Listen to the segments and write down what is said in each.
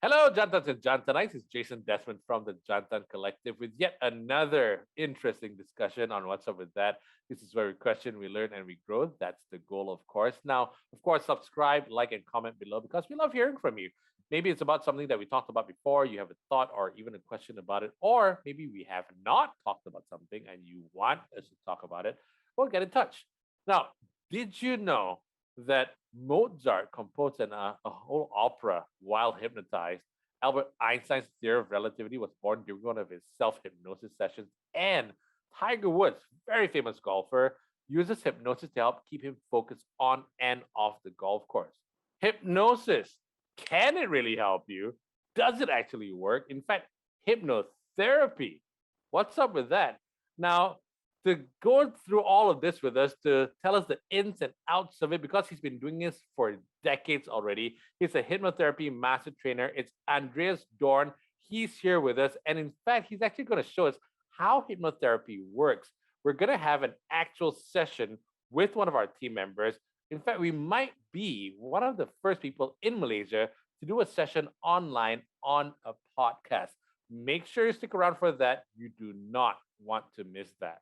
Hello, Jantans and Jantanites. It's Jason Desmond from the Jantan Collective with yet another interesting discussion on what's up with that. This is where we question, we learn, and we grow. That's the goal, of course. Now, of course, subscribe, like, and comment below because we love hearing from you. Maybe it's about something that we talked about before, you have a thought or even a question about it, or maybe we have not talked about something and you want us to talk about it. Well, get in touch. Now, did you know that Mozart composed a whole opera while hypnotized? Albert Einstein's theory of relativity was born during one of his self-hypnosis sessions. And Tiger Woods, very famous golfer, uses hypnosis to help keep him focused on and off the golf course. Hypnosis, can it really help you? Does it actually work? In fact, hypnotherapy, what's up with that? Now, to go through all of this with us, to tell us the ins and outs of it, because he's been doing this for decades already. He's a hypnotherapy master trainer. It's Andreas Dorn. He's here with us. And in fact, he's actually going to show us how hypnotherapy works. We're going to have an actual session with one of our team members. In fact, we might be one of the first people in Malaysia to do a session online on a podcast. Make sure you stick around for that. You do not want to miss that.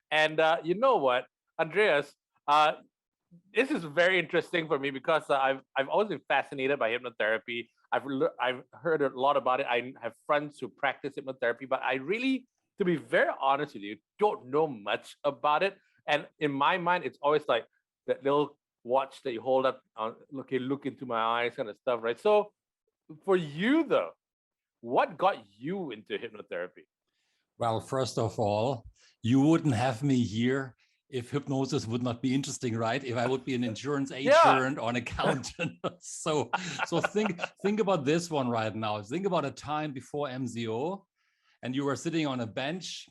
And you know what, Andreas, this is very interesting for me because I've always been fascinated by hypnotherapy. I've heard a lot about it. I have friends who practice hypnotherapy, but I really, to be very honest with you, don't know much about it. And in my mind, it's always like that little watch that you hold up, look into my eyes, kind of stuff, right? So, for you though, what got you into hypnotherapy? Well, first of all, you wouldn't have me here if hypnosis would not be interesting, right? If I would be an insurance agent or an accountant. so think about this one right now. Think about a time before MZO, and you were sitting on a bench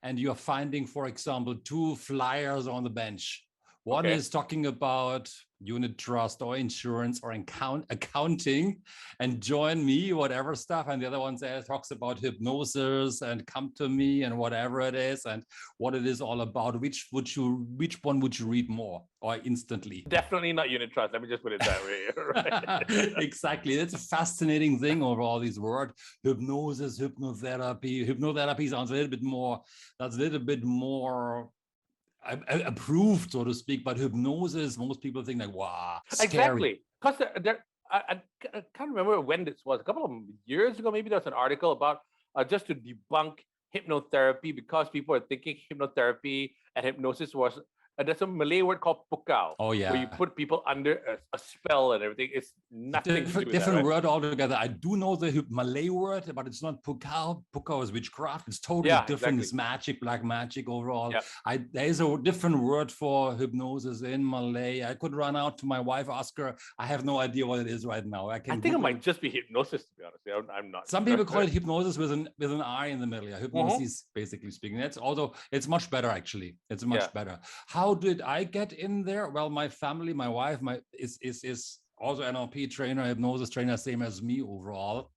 and you're finding, for example, two flyers on the bench. One is talking about unit trust or insurance or accounting and join me, whatever stuff. And the other one talks about hypnosis and come to me and whatever it is and what it is all about. Which one would you read more or instantly? Definitely not unit trust. Let me just put it that way. Right? Exactly. It's a fascinating thing over all these words. Hypnosis, hypnotherapy. Hypnotherapy sounds a little bit more, that's a little bit more approved, so to speak, but hypnosis, most people think like, wow, scary. Exactly. Because I can't remember when this was, a couple of years ago, maybe there was an article about just to debunk hypnotherapy because people are thinking hypnotherapy and hypnosis was there's a Malay word called pukau. Oh yeah, where you put people under a spell and everything. It's nothing different word altogether. I do know the Malay word, but it's not pukau. Pukau is witchcraft. It's totally different. Exactly. It's magic, black magic overall. Yeah. There is a different word for hypnosis in Malay. I could run out to my wife, ask her. I have no idea what it is right now. I think it might just be hypnosis, to be honest. I'm not. Some people call it hypnosis with an I in the middle. Yeah, hypnosis, basically speaking. It's much better actually. It's much better. How did I get in there? Well, my family, my wife, is also NLP trainer, hypnosis trainer, same as me overall.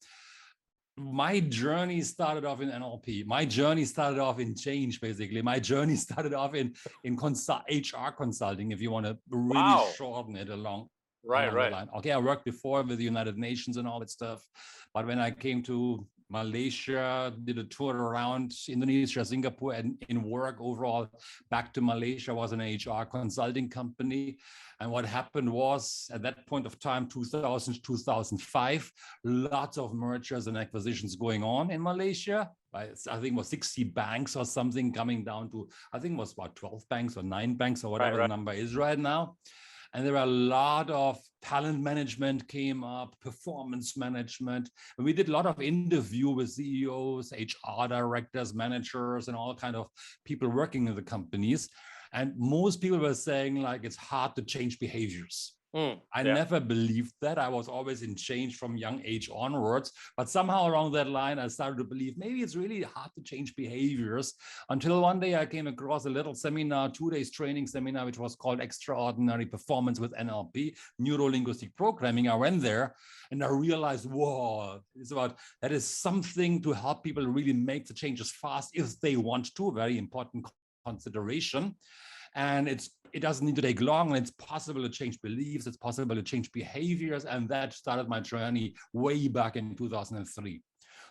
My journey started off in NLP. My journey started off in change, basically. My journey started off in HR consulting, if you want to really shorten it along. Right. The line. Okay, I worked before with the United Nations and all that stuff. But when I came to Malaysia, did a tour around Indonesia, Singapore, and in work overall, back to Malaysia, was an HR consulting company. And what happened was, at that point of time, 2000, 2005, lots of mergers and acquisitions going on in Malaysia. I think it was 60 banks or something coming down to, I think it was about 12 banks or 9 banks or whatever the number is right now. And there were a lot of talent management came up, performance management. And we did a lot of interview with CEOs, HR directors, managers, and all kind of people working in the companies. And most people were saying like, it's hard to change behaviors. I never believed that. I was always in change from young age onwards, but somehow along that line, I started to believe maybe it's really hard to change behaviors, until one day I came across a little seminar, 2 days training seminar, which was called Extraordinary Performance with NLP, Neuro-Linguistic Programming. I went there and I realized, whoa, it's about, that is something to help people really make the changes fast if they want to, very important consideration. and it doesn't need to take long, and it's possible to change beliefs, it's possible to change behaviors, and that started my journey way back in 2003.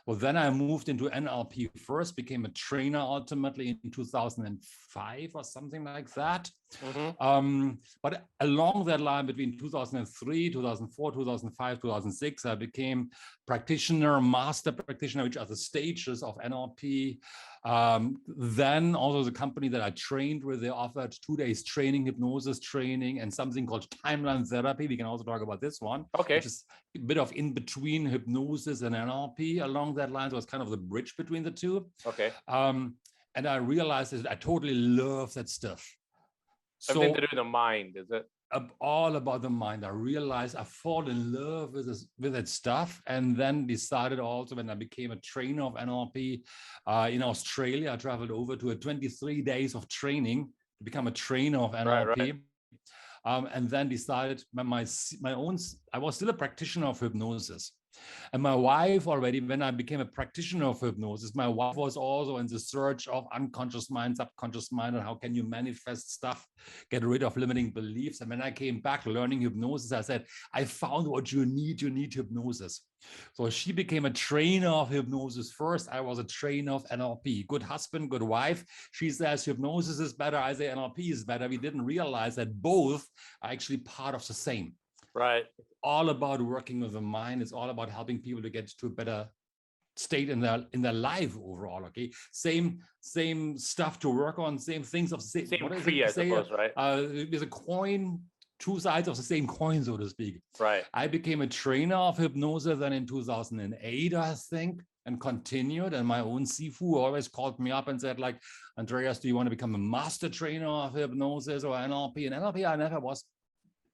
Well, then I moved into NLP first, became a trainer ultimately in 2005 or something like that. But along that line between 2003, 2004, 2005, 2006, I became practitioner, master practitioner, which are the stages of NLP. Then also the company that I trained with, they offered 2 days training, hypnosis training, and something called timeline therapy. We can also talk about this one, which is a bit of in between hypnosis and NLP. Along that line, so it's kind of the bridge between the two. And I realized that I totally love that stuff. Something to do with the mind, is it? All about the mind. I realized I fall in love with that stuff, and then decided also when I became a trainer of NLP in Australia, I traveled over to a 23 days of training to become a trainer of NLP. And then decided my own, I was still a practitioner of hypnosis. And my wife already, when I became a practitioner of hypnosis, my wife was also in the search of unconscious mind, subconscious mind, and how can you manifest stuff, get rid of limiting beliefs. And when I came back learning hypnosis, I said, I found what you need hypnosis. So she became a trainer of hypnosis first. I was a trainer of NLP. Good husband, good wife. She says hypnosis is better. I say NLP is better. We didn't realize that both are actually part of the same. Right. All about working with the mind. It's all about helping people to get to a better state in their life overall. Okay, same stuff to work on, same things of same tree, I suppose, right? There's a coin, two sides of the same coin, so to speak. Right. I became a trainer of hypnosis then in 2008, I think, and continued. And my own Sifu always called me up and said, like, Andreas, do you want to become a master trainer of hypnosis or NLP? And NLP, I never was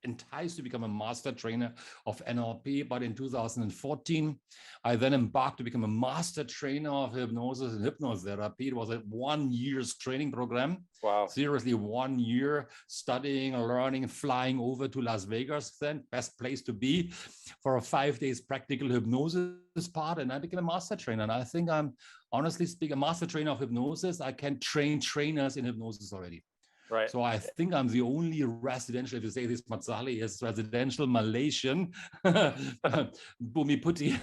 enticed to become a master trainer of NLP, but in 2014 I then embarked to become a master trainer of hypnosis and hypnotherapy. It was a 1 year's training program. Wow. Seriously, 1 year studying, learning, flying over to Las Vegas, then best place to be, for a 5 days practical hypnosis part, and I became a master trainer. And I think I'm, honestly speaking, a master trainer of hypnosis. I can train trainers in hypnosis already. Right. So I think I'm the only residential, if you say this, Matsali is residential Malaysian, Bumi Putty,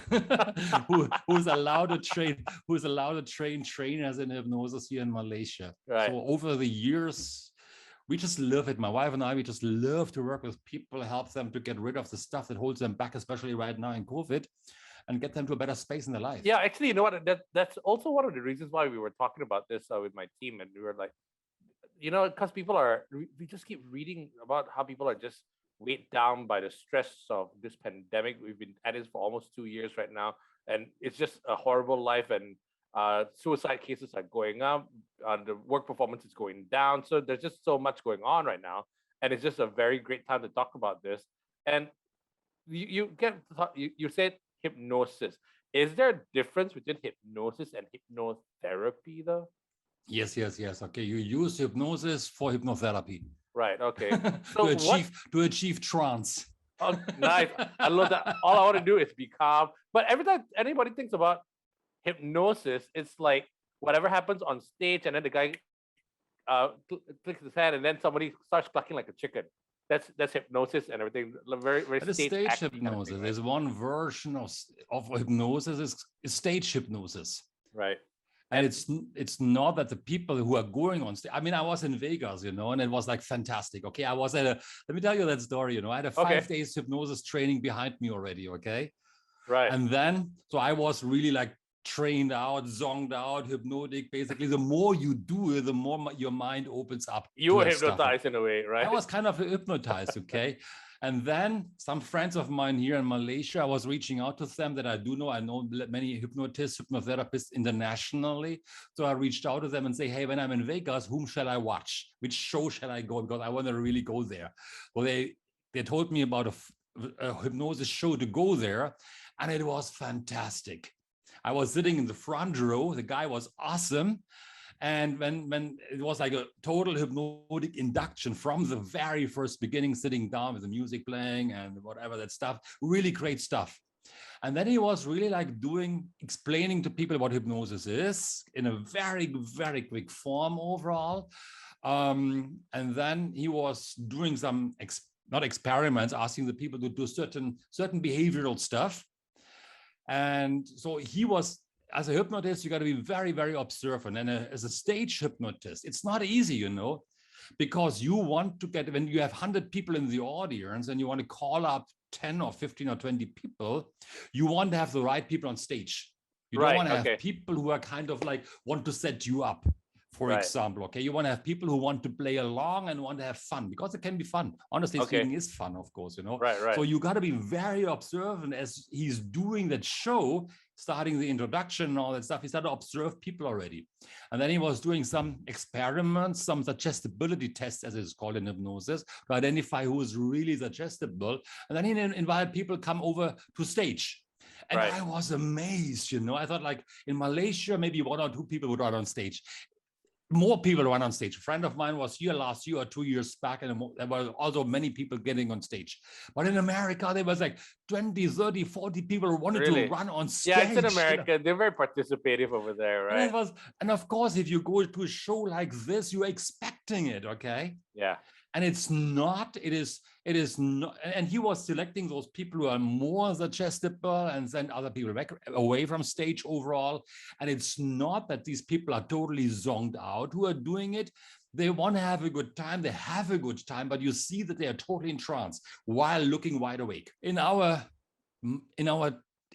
who's allowed to train trainers in hypnosis here in Malaysia. Right. So over the years, we just love it. My wife and I, we just love to work with people, help them to get rid of the stuff that holds them back, especially right now in COVID, and get them to a better space in their life. Yeah, actually, you know what? That's also one of the reasons why we were talking about this with my team, and we were like, you know, because we just keep reading about how people are just weighed down by the stress of this pandemic. We've been at it for almost 2 years right now, and it's just a horrible life. And suicide cases are going up, the work performance is going down. So there's just so much going on right now, and it's just a very great time to talk about this. And you said hypnosis. Is there a difference between hypnosis and hypnotherapy, though? Yes. Okay, you use hypnosis for hypnotherapy. Right. Okay. So to achieve trance. Oh, nice. I love that. All I want to do is be calm. But every time anybody thinks about hypnosis, it's like whatever happens on stage, and then the guy clicks his hand, and then somebody starts clucking like a chicken. That's hypnosis and everything. Very, very stage hypnosis. Kind of thing, right? There's one version of hypnosis is stage hypnosis. Right. And it's not that the people who are going on stage. I mean, I was in Vegas, and it was like fantastic. Okay, I was let me tell you that story. I had a 5 days hypnosis training behind me already. Okay, right. And then, so I was really like trained out, zonged out, hypnotic. Basically, the more you do it, the more your mind opens up. You were hypnotized in a way, right? I was kind of hypnotized. Okay. And then some friends of mine here in Malaysia, I was reaching out to them that I know many hypnotists, hypnotherapists internationally. So I reached out to them and say, hey, when I'm in Vegas, whom shall I watch? Which show shall I go? Because I want to really go there. Well, they told me about a hypnosis show to go there, and it was fantastic. I was sitting in the front row. The guy was awesome. And when it was like a total hypnotic induction from the very first beginning, sitting down with the music playing and whatever that stuff, really great stuff. And then he was really like explaining to people what hypnosis is in a very, very quick form overall. And then he was doing some not experiments, asking the people to do certain behavioral stuff. And so he was, as a hypnotist, you got to be very, very observant. And as a stage hypnotist, it's not easy, you know, because you want to get, when you have 100 people in the audience and you want to call up 10 or 15 or 20 people, you want to have the right people on stage. You don't want to have people who are kind of like want to set you up, for example. Okay, you want to have people who want to play along and want to have fun, because it can be fun. Honestly speaking, is fun, of course, you know. So you got to be very observant as he's doing that show, starting the introduction and all that stuff. He started to observe people already, and then he was doing some experiments, some suggestibility tests, as it's called in hypnosis, to identify who is really suggestible. And then he invited people to come over to stage. And I was amazed, you know. I thought, like, in Malaysia, maybe 1 or 2 people would run on stage. More people run on stage. A friend of mine was here last year or 2 years back, and there were also many people getting on stage. But in America, there was like 20, 30, 40 people who wanted to run on stage. Yeah, it's in America. They're very participative over there, right? And of course, if you go to a show like this, you're expecting it, okay? Yeah. And it's not, it is not, and he was selecting those people who are more suggestible and send other people back away from stage overall. And it's not that these people are totally zoned out who are doing it. They want to have a good time, they have a good time, but you see that they are totally in trance while looking wide awake. In our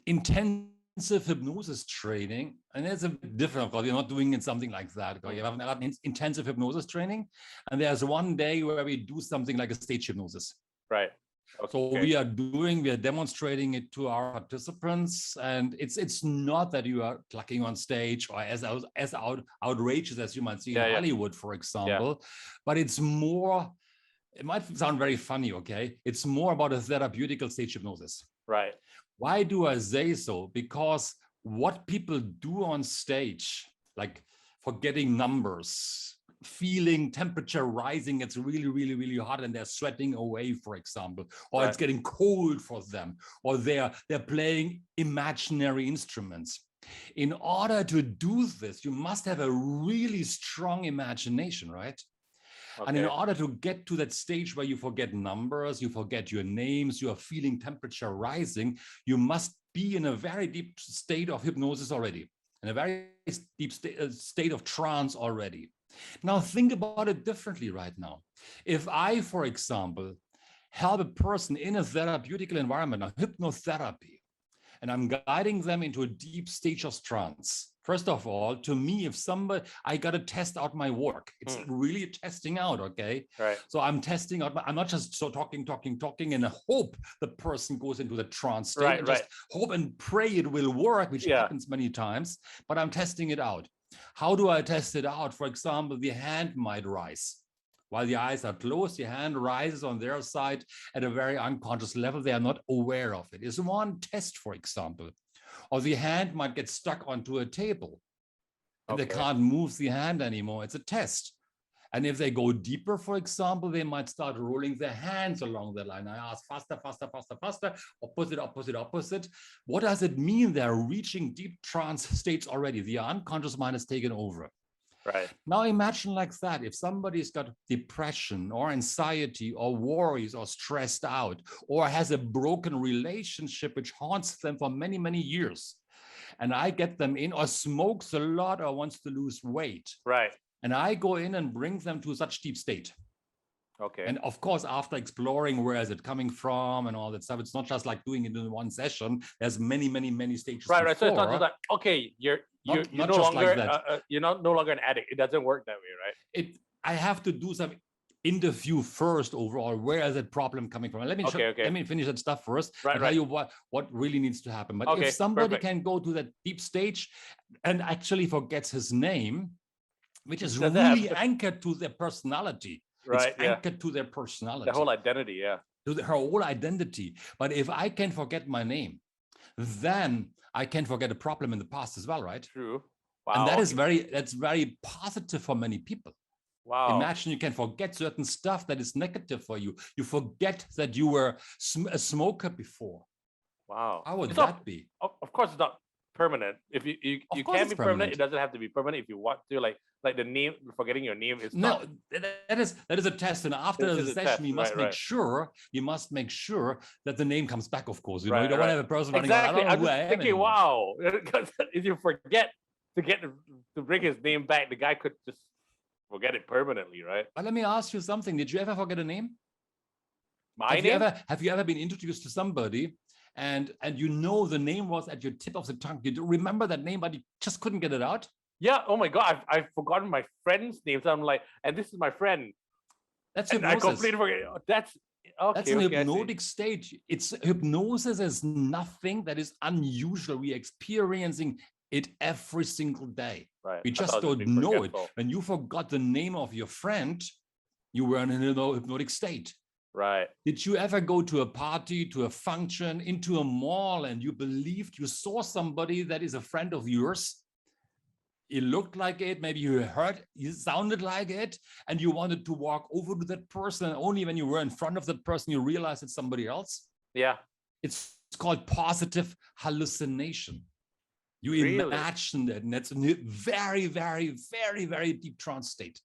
intensive hypnosis training, and it's a bit different because you're not doing it something like that. You have an intensive hypnosis training, and there's one day where we do something like a stage hypnosis. Right. Okay. So we are demonstrating it to our participants, and it's not that you are clucking on stage or as outrageous as you might see in Hollywood, for example, but it's more. It might sound very funny, okay? It's more about a therapeutical stage hypnosis. Right. Why do I say so? Because what people do on stage, like forgetting numbers, feeling temperature rising, it's really, really, really hot and they're sweating away, for example, or it's getting cold for them, or they're playing imaginary instruments. In order to do this, you must have a really strong imagination, right? And in order to get to that stage where you forget numbers, you forget your names, you are feeling temperature rising, you must be in a very deep state of hypnosis already, in a very deep state of trance already. Now think about it differently right now. If I, for example, help a person in a therapeutical environment, a hypnotherapy, and I'm guiding them into a deep stage of trance. First of all, to me, if somebody, I got to test out my work. It's really testing out, okay? Right. So I'm testing out, I'm not just talking, and hope the person goes into the trance state. Just hope and pray it will work, which happens many times, but I'm testing it out. How do I test it out? For example, the hand might rise. While the eyes are closed, the hand rises on their side at a very unconscious level. They are not aware of it. It's one test, for example. Or the hand might get stuck onto a table and they can't move the hand anymore. It's a test. And if they go deeper, for example, they might start rolling their hands along the line. I ask faster, faster, faster, faster, opposite, opposite, opposite. What does it mean? They're reaching deep trance states already. The unconscious mind has taken over. Right. Now imagine like that, if somebody's got depression or anxiety or worries or stressed out or has a broken relationship which haunts them for many, many years, and I get them in, or smokes a lot or wants to lose weight. Right. And I go in and bring them to such deep state. Okay. And of course, after exploring where is it coming from and all that stuff, it's not just like doing it in one session. There's many, many, many stages. Right, right. So it's not just like, okay, you're no longer like you're no longer an addict. It doesn't work that way, right? I have to do some interview first overall. Where is that problem coming from? Let me finish that stuff first. And tell you what really needs to happen. But if somebody can go to that deep stage and actually forgets his name, which is really anchored to their personality. Right, it's anchored to their personality. The whole identity, To her whole identity. But if I can forget my name, then I can forget a problem in the past as well, right? True. Wow. And that's very positive for many people. Wow. Imagine you can forget certain stuff that is negative for you. You forget that you were a smoker before. Wow. How would that be? Of course, it's not permanent. If you Of course can it's be permanent, permanent. it doesn't have to be permanent if you want to. Like the name, forgetting your name is No, not. that is a test, and after This is the a session, test, you must right? make sure that the name comes back. Of course, you Right, don't want right. to have a person running around. I Exactly. don't know I'm who just I am thinking, anymore. wow, because if you forget to bring his name back, the guy could just forget it permanently, right? But let me ask you something. Did you ever forget a name? My name? Have you ever been introduced to somebody and you know the name was at your tip of the tongue? You remember that name, but you just couldn't get it out? Yeah. Oh my God, I've forgotten my friend's name. So I'm like, and this is my friend. That's And I hypnosis. completely forget. That's okay. That's an Okay, hypnotic state. It's hypnosis is nothing that is unusual. We're experiencing it every single day. Right. We I just thought I was don't being know it. forgetful. When you forgot the name of your friend, you were in a hypnotic state. Right. Did you ever go to a party, to a function, into a mall, and you believed you saw somebody that is a friend of yours? It looked like it, maybe you heard, you sounded like it, and you wanted to walk over to that person. And only when you were in front of that person, you realized it's somebody else. Yeah. It's called positive hallucination. You Really? imagine it, and it's a very, very, very, very deep trance state.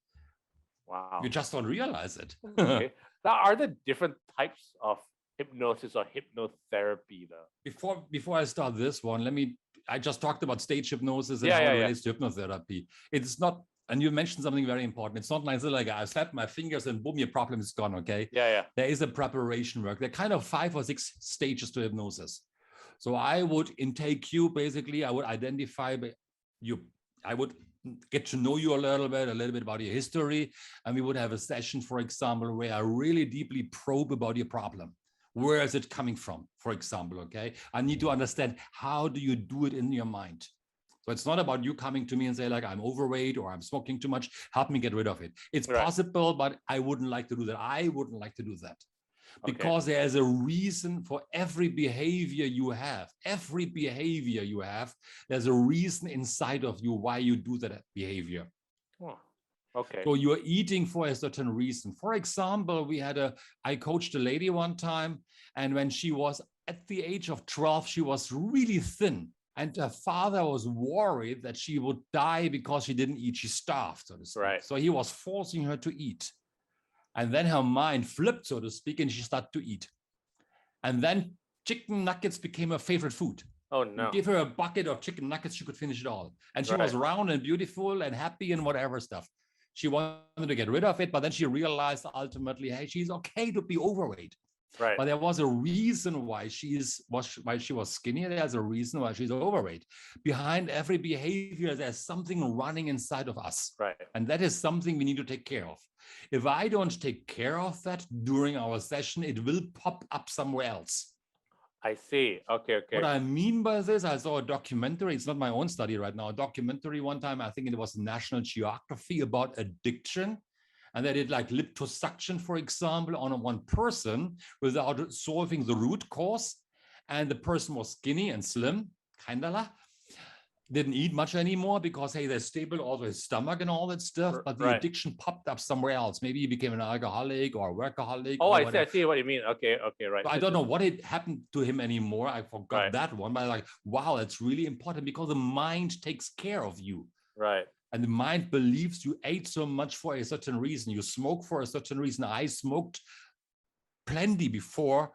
Wow. You just don't realize it. Okay. Now, are there different types of hypnosis or hypnotherapy though? Before I start this one, I just talked about stage hypnosis and Yeah, how it yeah. relates to hypnotherapy. It's not, and you mentioned something very important. It's not like I snap my fingers and boom, your problem is gone, okay? Yeah, yeah. There is a preparation work. There are kind of 5 or 6 stages to hypnosis. So I would intake you, basically, I would identify you, I would get to know you a little bit about your history. And we would have a session, for example, where I really deeply probe about your problem. Where is it coming from, for example, okay? I need to understand, how do you do it in your mind? So it's not about you coming to me and say, like, I'm overweight or I'm smoking too much, help me get rid of it. It's possible, but I wouldn't like to do that. I wouldn't like to do that. Because there's a reason for every behavior you have. Every behavior you have, there's a reason inside of you why you do that behavior. Oh, okay. So you're eating for a certain reason. For example, I coached a lady one time, and when she was at the age of 12, she was really thin. And her father was worried that she would die because she didn't eat. She starved, so to speak. Right. So he was forcing her to eat. And then her mind flipped, so to speak, and she started to eat. And then chicken nuggets became her favorite food. Oh, no. You give her a bucket of chicken nuggets, she could finish it all. And she was round and beautiful and happy and whatever stuff. She wanted to get rid of it, but then she realized ultimately, hey, she's okay to be overweight. Right. But there was a reason why she was skinny. There's a reason why she's overweight. Behind every behavior, there's something running inside of us. Right. And that is something we need to take care of. If I don't take care of that during our session, it will pop up somewhere else. I see. Okay. What I mean by this, I saw a documentary. It's not my own study right now. A documentary one time, I think it was National Geography, about addiction. And they did like liposuction, for example, on one person without solving the root cause. And the person was skinny and slim, kind of. Didn't eat much anymore because, hey, they're stable, also his stomach and all that stuff. But the addiction popped up somewhere else. Maybe he became an alcoholic or a workaholic. Oh, I see what you mean. Okay, right. So I don't know what had happened to him anymore. I forgot that one. But like, wow, that's really important because the mind takes care of you. Right. And the mind believes you ate so much for a certain reason. You smoke for a certain reason. I smoked plenty before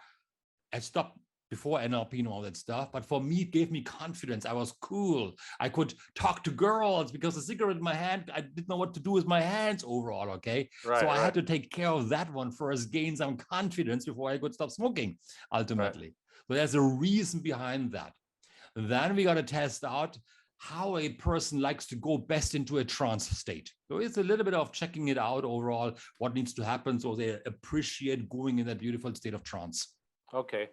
I stopped, before NLP and all that stuff. But for me, it gave me confidence. I was cool. I could talk to girls because the cigarette in my hand, I didn't know what to do with my hands overall, okay? So I had to take care of that one first, gain some confidence before I could stop smoking, ultimately. So there's a reason behind that. Then we got to test out how a person likes to go best into a trance state. So it's a little bit of checking it out overall, what needs to happen so they appreciate going in that beautiful state of trance. Okay.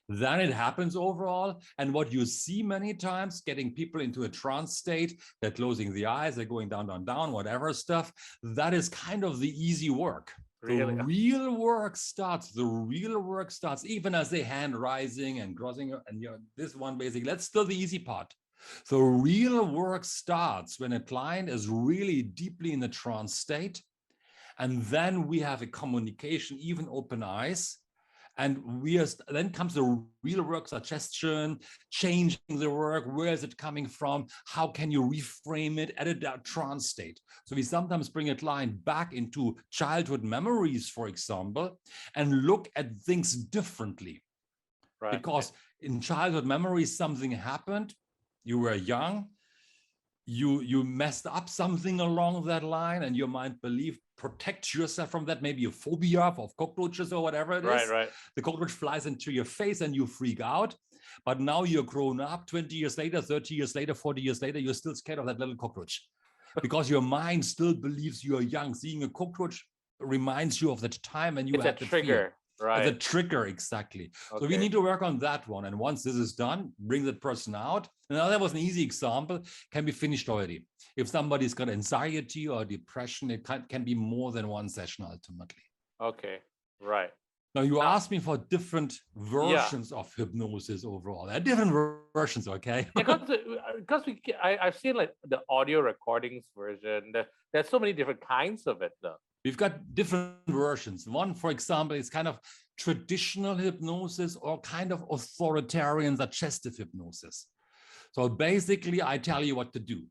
Then it happens overall. And what you see many times, getting people into a trance state, they're closing the eyes, they're going down, down, down, whatever stuff. That is kind of the easy work. Really? The real work starts. Even as they hand rising and crossing, and this one basically, that's still the easy part. So real work starts when a client is really deeply in the trance state. And then we have a communication, even open eyes. And then comes the real work, suggestion, changing the work. Where is it coming from? How can you reframe it at a trance state? So we sometimes bring a client back into childhood memories, for example, and look at things differently. Right. Because in childhood memories, something happened. You were young. You messed up something along that line, and your mind believed protect yourself from that, maybe a phobia of cockroaches or whatever it is. Right. The cockroach flies into your face and you freak out. But now you're grown up, 20 years later, 30 years later, 40 years later, you're still scared of that little cockroach because your mind still believes you're young. Seeing a cockroach reminds you of that time and you had the trigger. Fear. Right. The trigger, exactly. Okay. So we need to work on that one. And once this is done, bring that person out. Now that was an easy example, can be finished already. If somebody's got anxiety or depression, it can be more than one session ultimately. Okay, right. Now you asked me for different versions of hypnosis overall. There are different versions, okay? Because I've seen like the audio recordings version. There's so many different kinds of it though. We've got different versions. One, for example, is kind of traditional hypnosis or kind of authoritarian suggestive hypnosis. So basically, I tell you what to do.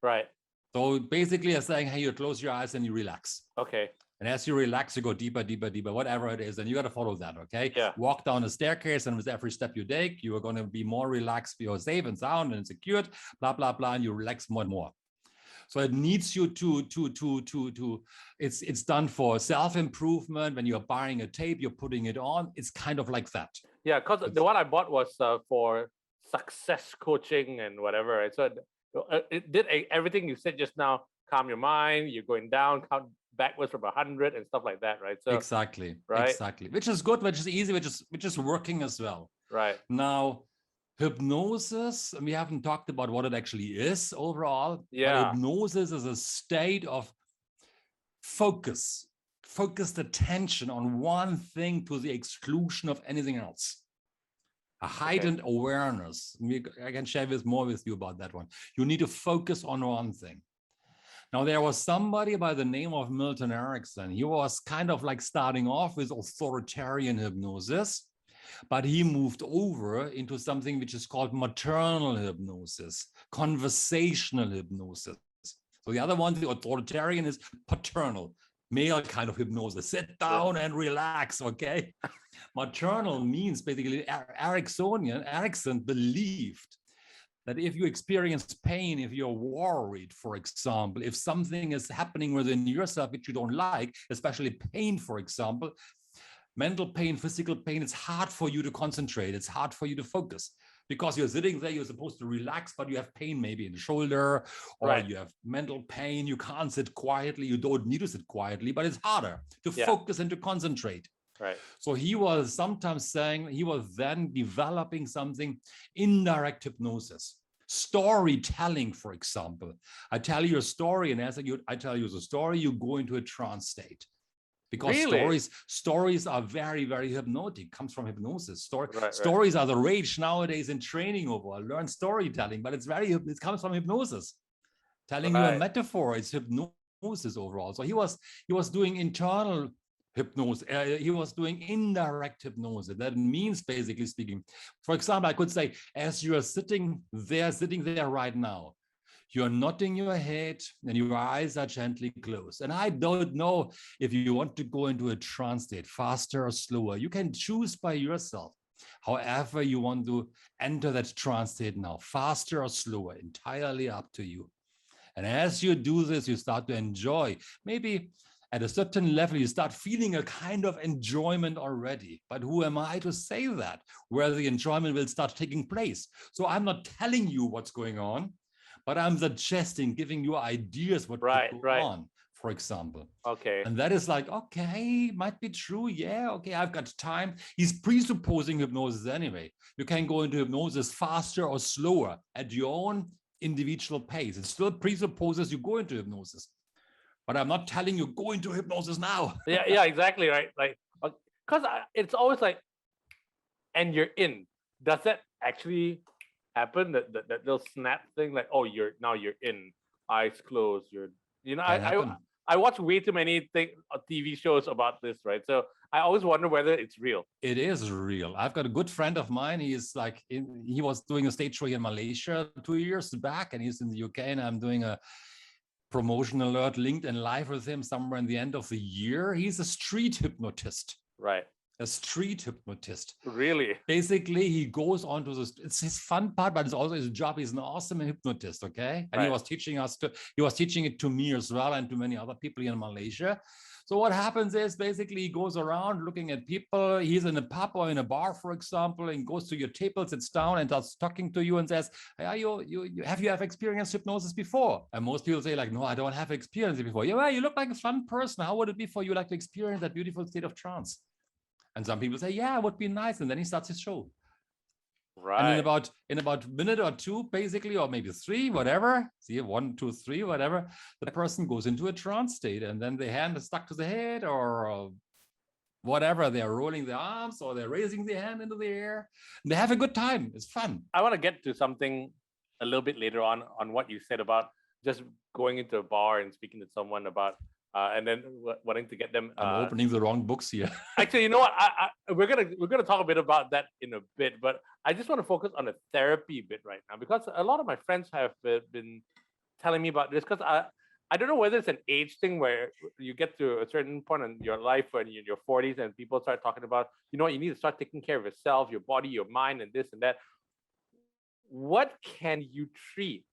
Right. So basically, I'm saying, hey, you close your eyes and you relax. Okay. And as you relax, you go deeper, deeper, deeper, whatever it is, and you got to follow that, okay? Yeah. Walk down a staircase, and with every step you take, you are going to be more relaxed, you're safe and sound and secured, blah, blah, blah, and you relax more and more. So it needs you it's done for self-improvement. When you're buying a tape, you're putting it on. It's kind of like that. Yeah, because the one I bought was for success coaching and whatever. Right? So it did everything you said just now. Calm your mind. You're going down, count backwards from 100 and stuff like that, right? So exactly, right? Exactly. Which is good, which is easy, which is working as well. Right. Now, hypnosis, we haven't talked about what it actually is overall. Yeah. But hypnosis is a state of focused attention on one thing to the exclusion of anything else. A heightened awareness. I can share more with you about that one. You need to focus on one thing. Now, there was somebody by the name of Milton Erickson. He was kind of like starting off with authoritarian hypnosis, but he moved over into something which is called maternal hypnosis, conversational hypnosis. So the other one, the authoritarian, is paternal, male kind of hypnosis. Sit down and relax, okay? Maternal means basically Erickson believed that if you experience pain, if you're worried, for example, if something is happening within yourself which you don't like, especially pain, for example, mental pain, physical pain, it's hard for you to concentrate. It's hard for you to focus because you're sitting there, you're supposed to relax, but you have pain maybe in the shoulder or you have mental pain. You can't sit quietly. You don't need to sit quietly, but it's harder to focus and to concentrate. Right. So he was sometimes saying he was then developing something, indirect hypnosis, storytelling, for example. I tell you a story, and as I tell you the story, you go into a trance state. Because stories are very, very hypnotic, comes from hypnosis. Stories are the rage nowadays in training overall. Learn storytelling, but it comes from hypnosis. Telling you a metaphor, it's hypnosis overall. So he was doing internal hypnosis. He was doing indirect hypnosis. That means, basically speaking, for example, I could say, as you are sitting there right now, you're nodding your head and your eyes are gently closed. And I don't know if you want to go into a trance state, faster or slower. You can choose by yourself. However you want to enter that trance state now, faster or slower, entirely up to you. And as you do this, you start to enjoy. Maybe at a certain level, you start feeling a kind of enjoyment already. But who am I to say that, where the enjoyment will start taking place? So I'm not telling you what's going on, but I'm suggesting, giving you ideas what could go on, for example. Okay. And that is like, okay, might be true. Yeah, okay, I've got time. He's presupposing hypnosis anyway. You can go into hypnosis faster or slower at your own individual pace. It still presupposes you go into hypnosis. But I'm not telling you go into hypnosis now. yeah, exactly, right? Like, because it's always like, and you're in. Does that actually happen? That little snap thing, like, oh, you're in, eyes closed. I I watch way too many TV shows about this, right? So I always wonder whether it's real. It is real. I've got a good friend of mine. He's like, he was doing a stage show in Malaysia 2 years back, and he's in the UK, and I'm doing a promotion alert LinkedIn live with him somewhere in the end of the year. He's a street hypnotist. Right. A street hypnotist. Really? Basically, he goes on to this. It's his fun part, but it's also his job. He's an awesome hypnotist. Okay. And he was teaching he was teaching it to me as well and to many other people in Malaysia. So what happens is basically he goes around looking at people. He's in a pub or in a bar, for example, and goes to your table, sits down and starts talking to you and says, hey, have you experienced hypnosis before? And most people say like, no, I don't have experienced it before. Yeah, well, you look like a fun person. How would it be for you like to experience that beautiful state of trance? And some people say, yeah, it would be nice. And then he starts his show. Right. And in about a minute or two, basically, or maybe three, whatever, see, 1, 2, 3, whatever, the person goes into a trance state, and then the hand is stuck to the head or whatever. They're rolling their arms or they're raising their hand into the air. And they have a good time. It's fun. I want to get to something a little bit later on what you said about just going into a bar and speaking to someone about and then wanting to get them. I'm opening the wrong books here. Actually, you know what? We're gonna talk a bit about that in a bit, but I just want to focus on the therapy bit right now because a lot of my friends have been telling me about this because I don't know whether it's an age thing where you get to a certain point in your life when you're in your 40s and people start talking about, you know, you need to start taking care of yourself, your body, your mind, and this and that. What can you treat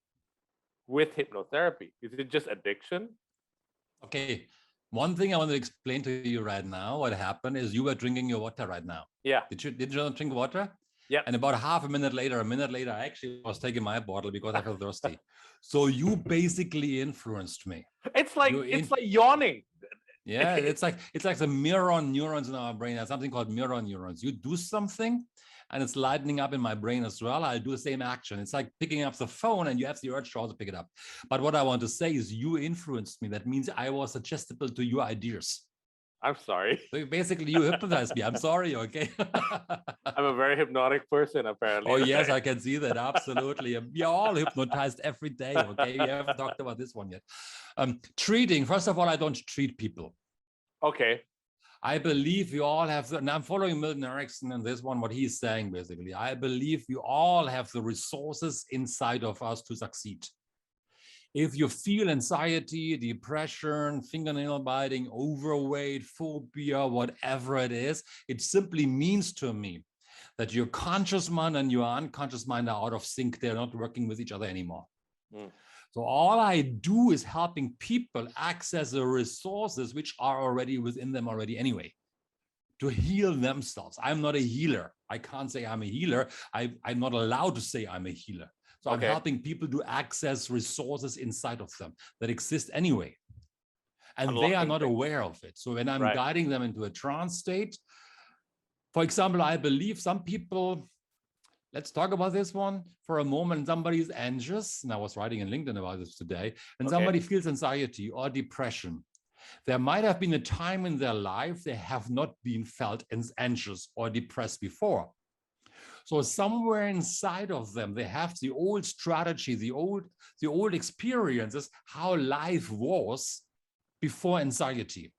with hypnotherapy? Is it just addiction? Okay, one thing I want to explain to you right now, what happened is you were drinking your water right now. Yeah. Did you not drink water? Yeah. And about a minute later, I actually was taking my bottle because I felt thirsty. So you basically influenced me. It's like yawning. Yeah, it's like the mirror neurons in our brain. There's something called mirror neurons. You do something and it's lightening up in my brain as well. I'll do the same action. It's like picking up the phone and you have the urge to also pick it up. But what I want to say is you influenced me. That means I was suggestible to your ideas. I'm sorry. So basically you hypnotized me. I'm sorry, okay? I'm a very hypnotic person, apparently. Oh, yes, I can see that. Absolutely. We are all hypnotized every day, okay? We haven't talked about this one yet. Treating, first of all, I don't treat people. Okay. I believe we all have, and I'm following Milton Erickson and this one, what he's saying, basically. I believe we all have the resources inside of us to succeed. If you feel anxiety, depression, fingernail biting, overweight, phobia, whatever it is, it simply means to me that your conscious mind and your unconscious mind are out of sync. They're not working with each other anymore. Mm. So all I do is helping people access the resources which are already within them already anyway, to heal themselves. I'm not a healer. I can't say I'm a healer. I'm not allowed to say I'm a healer. So I'm helping people to access resources inside of them that exist anyway. And unlocking they are not aware of it. So when I'm guiding them into a trance state, for example, I believe some people, let's talk about this one for a moment. Somebody's anxious, and I was writing in LinkedIn about this today, and somebody feels anxiety or depression. There might have been a time in their life they have not been felt anxious or depressed before. So somewhere inside of them, they have the old strategy, the old experiences, how life was before anxiety.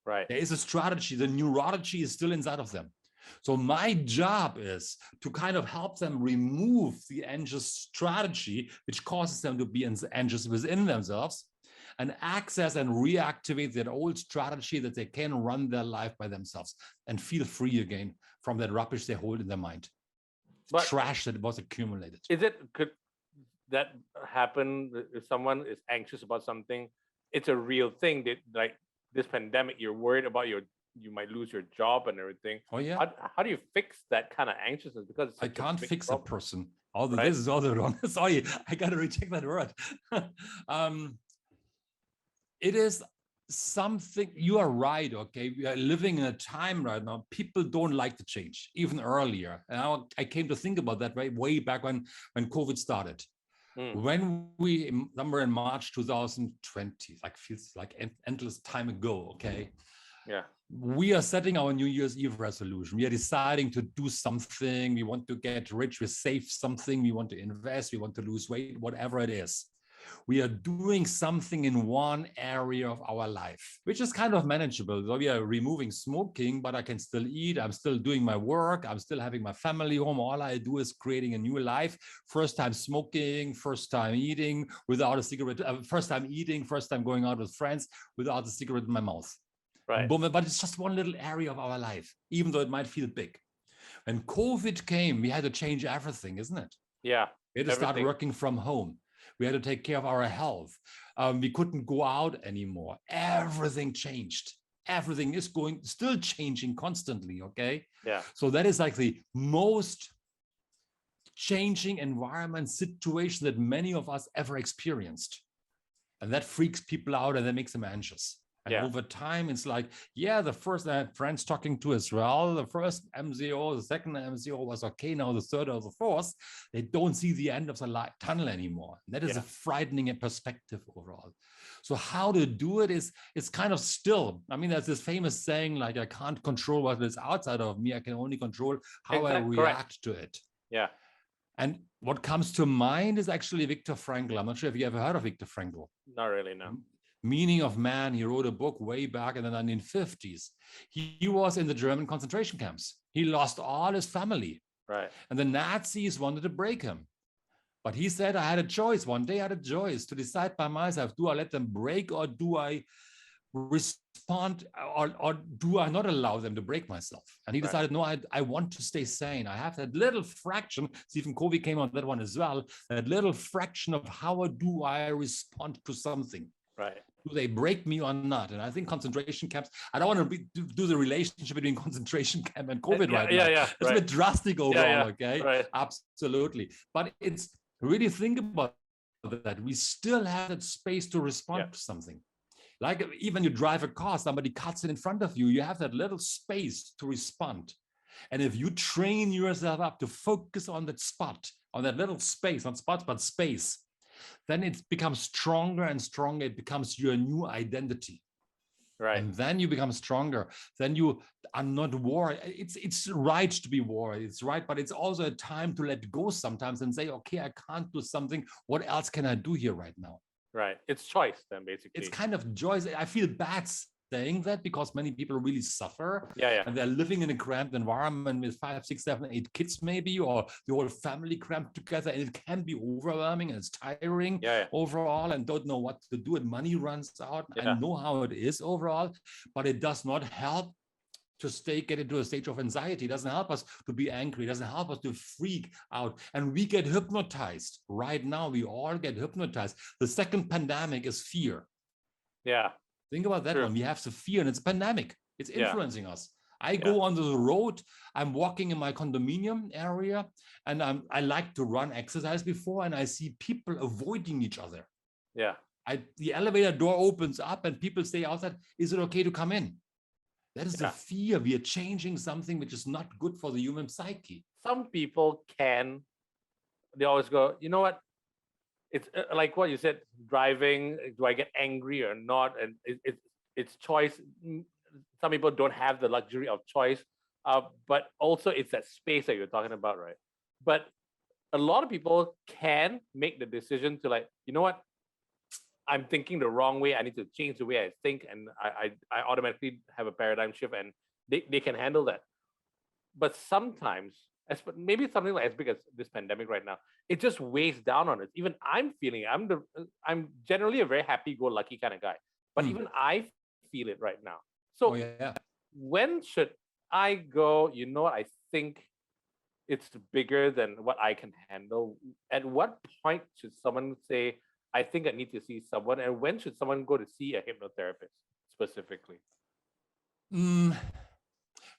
Right. There is a strategy, the neurology is still inside of them. So my job is to kind of help them remove the anxious strategy, which causes them to be anxious within themselves, and access and reactivate that old strategy that they can run their life by themselves and feel free again from that rubbish they hold in their mind. But trash that was accumulated. Could that happen if someone is anxious about something? It's a real thing that, like this pandemic, you're worried about you might lose your job and everything. Oh yeah. How do you fix that kind of anxiousness? Because I can't fix a person. This is all the wrong. Sorry, I gotta reject that word. It is something, you are right, okay? We are living in a time right now, people don't like to change, even earlier. And I came to think about that way back when COVID started. When we, somewhere in March 2020, like feels like endless time ago, okay? Yeah. We are setting our New Year's Eve resolution. We are deciding to do something. We want to get rich, we save something, we want to invest, we want to lose weight, whatever it is. we are doing something in one area of our life, which is kind of manageable. So we are removing smoking, but I can still eat. I'm still doing my work. I'm still having my family home. All I do is creating a new life. First time smoking, first time eating without a cigarette, first time eating, first time going out with friends without a cigarette in my mouth. Right. Boom, but it's just one little area of our life, even though it might feel big. When COVID came, we had to change everything, isn't it? Yeah. We had to start working from home. We had to take care of our health. We couldn't go out anymore. Everything changed. Everything is still changing constantly, okay? Yeah. So that is like the most changing environment situation that many of us ever experienced. And that freaks people out and that makes them anxious. And over time, it's like, yeah, the first friends talking to as well, the first MCO, the second MCO was okay. Now the third or the fourth, they don't see the end of the tunnel anymore. And that is a frightening perspective overall. So how to do it is, it's kind of still, I mean, there's this famous saying, like, I can't control what is outside of me. I can only control how I react to it. Yeah. And what comes to mind is actually Viktor Frankl. I'm not sure if you ever heard of Viktor Frankl. Not really, no. Meaning of Man. He wrote a book way back in the 1950s. He was in the German concentration camps. He lost all his family. Right. And the Nazis wanted to break him. But he said, I had a choice. One day I had a choice to decide by myself, do I let them break or do I respond or do I not allow them to break myself? And he decided, no, I want to stay sane. I have that little fraction, Stephen Covey came on that one as well, that little fraction of how do I respond to something. Right. Do they break me or not? And I think concentration camps, I don't want to do the relationship between concentration camp and COVID right now. Yeah. It's a bit drastic overall, okay? Right. Absolutely. But it's really think about that. We still have that space to respond to something. Like even you drive a car, somebody cuts it in front of you, you have that little space to respond. And if you train yourself up to focus on that spot, on that little space, not spot, but space, then it becomes stronger and stronger. It becomes your new identity. Right. And then you become stronger. Then you are not worried. It's right to be worried. It's right, but it's also a time to let go sometimes and say, okay, I can't do something. What else can I do here right now? Right. It's choice then, basically. It's kind of choice. I feel bad saying that because many people really suffer. And they're living in a cramped environment with 5, 6, 7, 8 kids maybe, or the whole family cramped together. And it can be overwhelming and it's tiring overall and don't know what to do. And money runs out. I know how it is overall, but it does not help to get into a stage of anxiety. It doesn't help us to be angry. It doesn't help us to freak out. And we get hypnotized. Right now, we all get hypnotized. The second pandemic is fear. Yeah. Think about that one. We have the fear and it's a pandemic. It's influencing us. I go on the road. I'm walking in my condominium area and I like to run exercise before and I see people avoiding each other. Yeah. The elevator door opens up and people say outside, is it okay to come in? That is the fear. We are changing something which is not good for the human psyche. Some people they always go, you know what? It's like what you said, driving, do I get angry or not? And it's choice. Some people don't have the luxury of choice, but also it's that space that you're talking about, right? But a lot of people can make the decision to like, you know what? I'm thinking the wrong way. I need to change the way I think. And I automatically have a paradigm shift and they can handle that. But sometimes, maybe something like as big as this pandemic right now, it just weighs down on us. Even I'm feeling it. I'm generally a very happy-go-lucky kind of guy, but even I feel it right now. So when should I go, you know what, I think it's bigger than what I can handle? At what point should someone say, I think I need to see someone? And when should someone go to see a hypnotherapist specifically?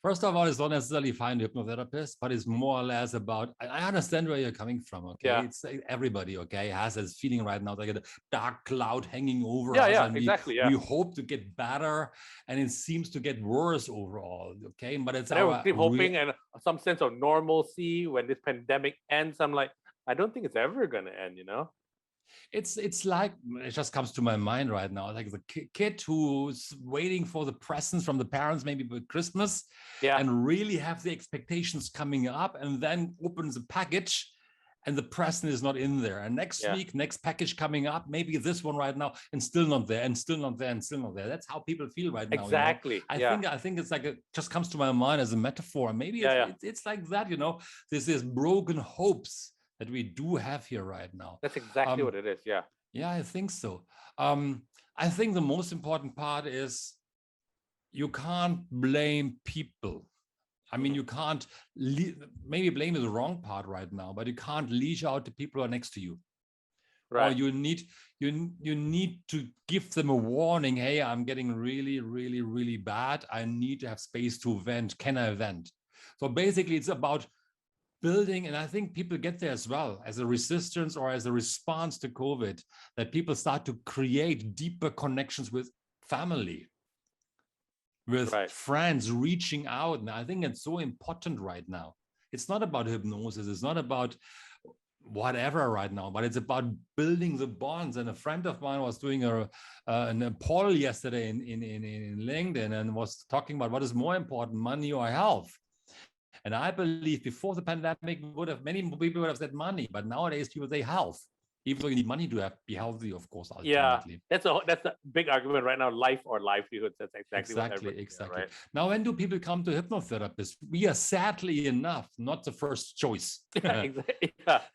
First of all, it's not necessarily find a hypnotherapist, but it's more or less about, I understand where you're coming from, okay? Yeah. It's everybody, okay, has this feeling right now, like a dark cloud hanging over us. Yeah, and exactly. We hope to get better, and it seems to get worse overall, okay? But it's we keep hoping and some sense of normalcy when this pandemic ends. I'm like, I don't think it's ever going to end, you know? It's like, it just comes to my mind right now, like the kid who's waiting for the presents from the parents, maybe for Christmas, and really have the expectations coming up, and then opens the package and the present is not in there. And next week, next package coming up, maybe this one right now, and still not there, and still not there, and still not there. That's how people feel right now. Exactly. You know? I think it's like it just comes to my mind as a metaphor. Maybe it's like that. You know, this is broken hopes that we do have here right now. That's exactly what it is. Yeah. Yeah, I think so. I think the most important part is you can't blame people. I mean, you can't, maybe blame is the wrong part right now, but you can't leash out the people who are next to you. Right. Or you need to give them a warning. Hey, I'm getting really, really, really bad. I need to have space to vent. Can I vent? So basically it's about building, and I think people get there as well, as a resistance or as a response to COVID, that people start to create deeper connections with family, with friends, reaching out. And I think it's so important right now. It's not about hypnosis. It's not about whatever right now, but it's about building the bonds. And a friend of mine was doing a poll yesterday in LinkedIn and was talking about what is more important, money or health. And I believe before the pandemic, many people would have said money, but nowadays people say health. Even though you need money to be healthy, of course, ultimately. Yeah, that's a big argument right now, life or livelihoods. That's exactly right? Now, when do people come to hypnotherapists? We are sadly enough not the first choice.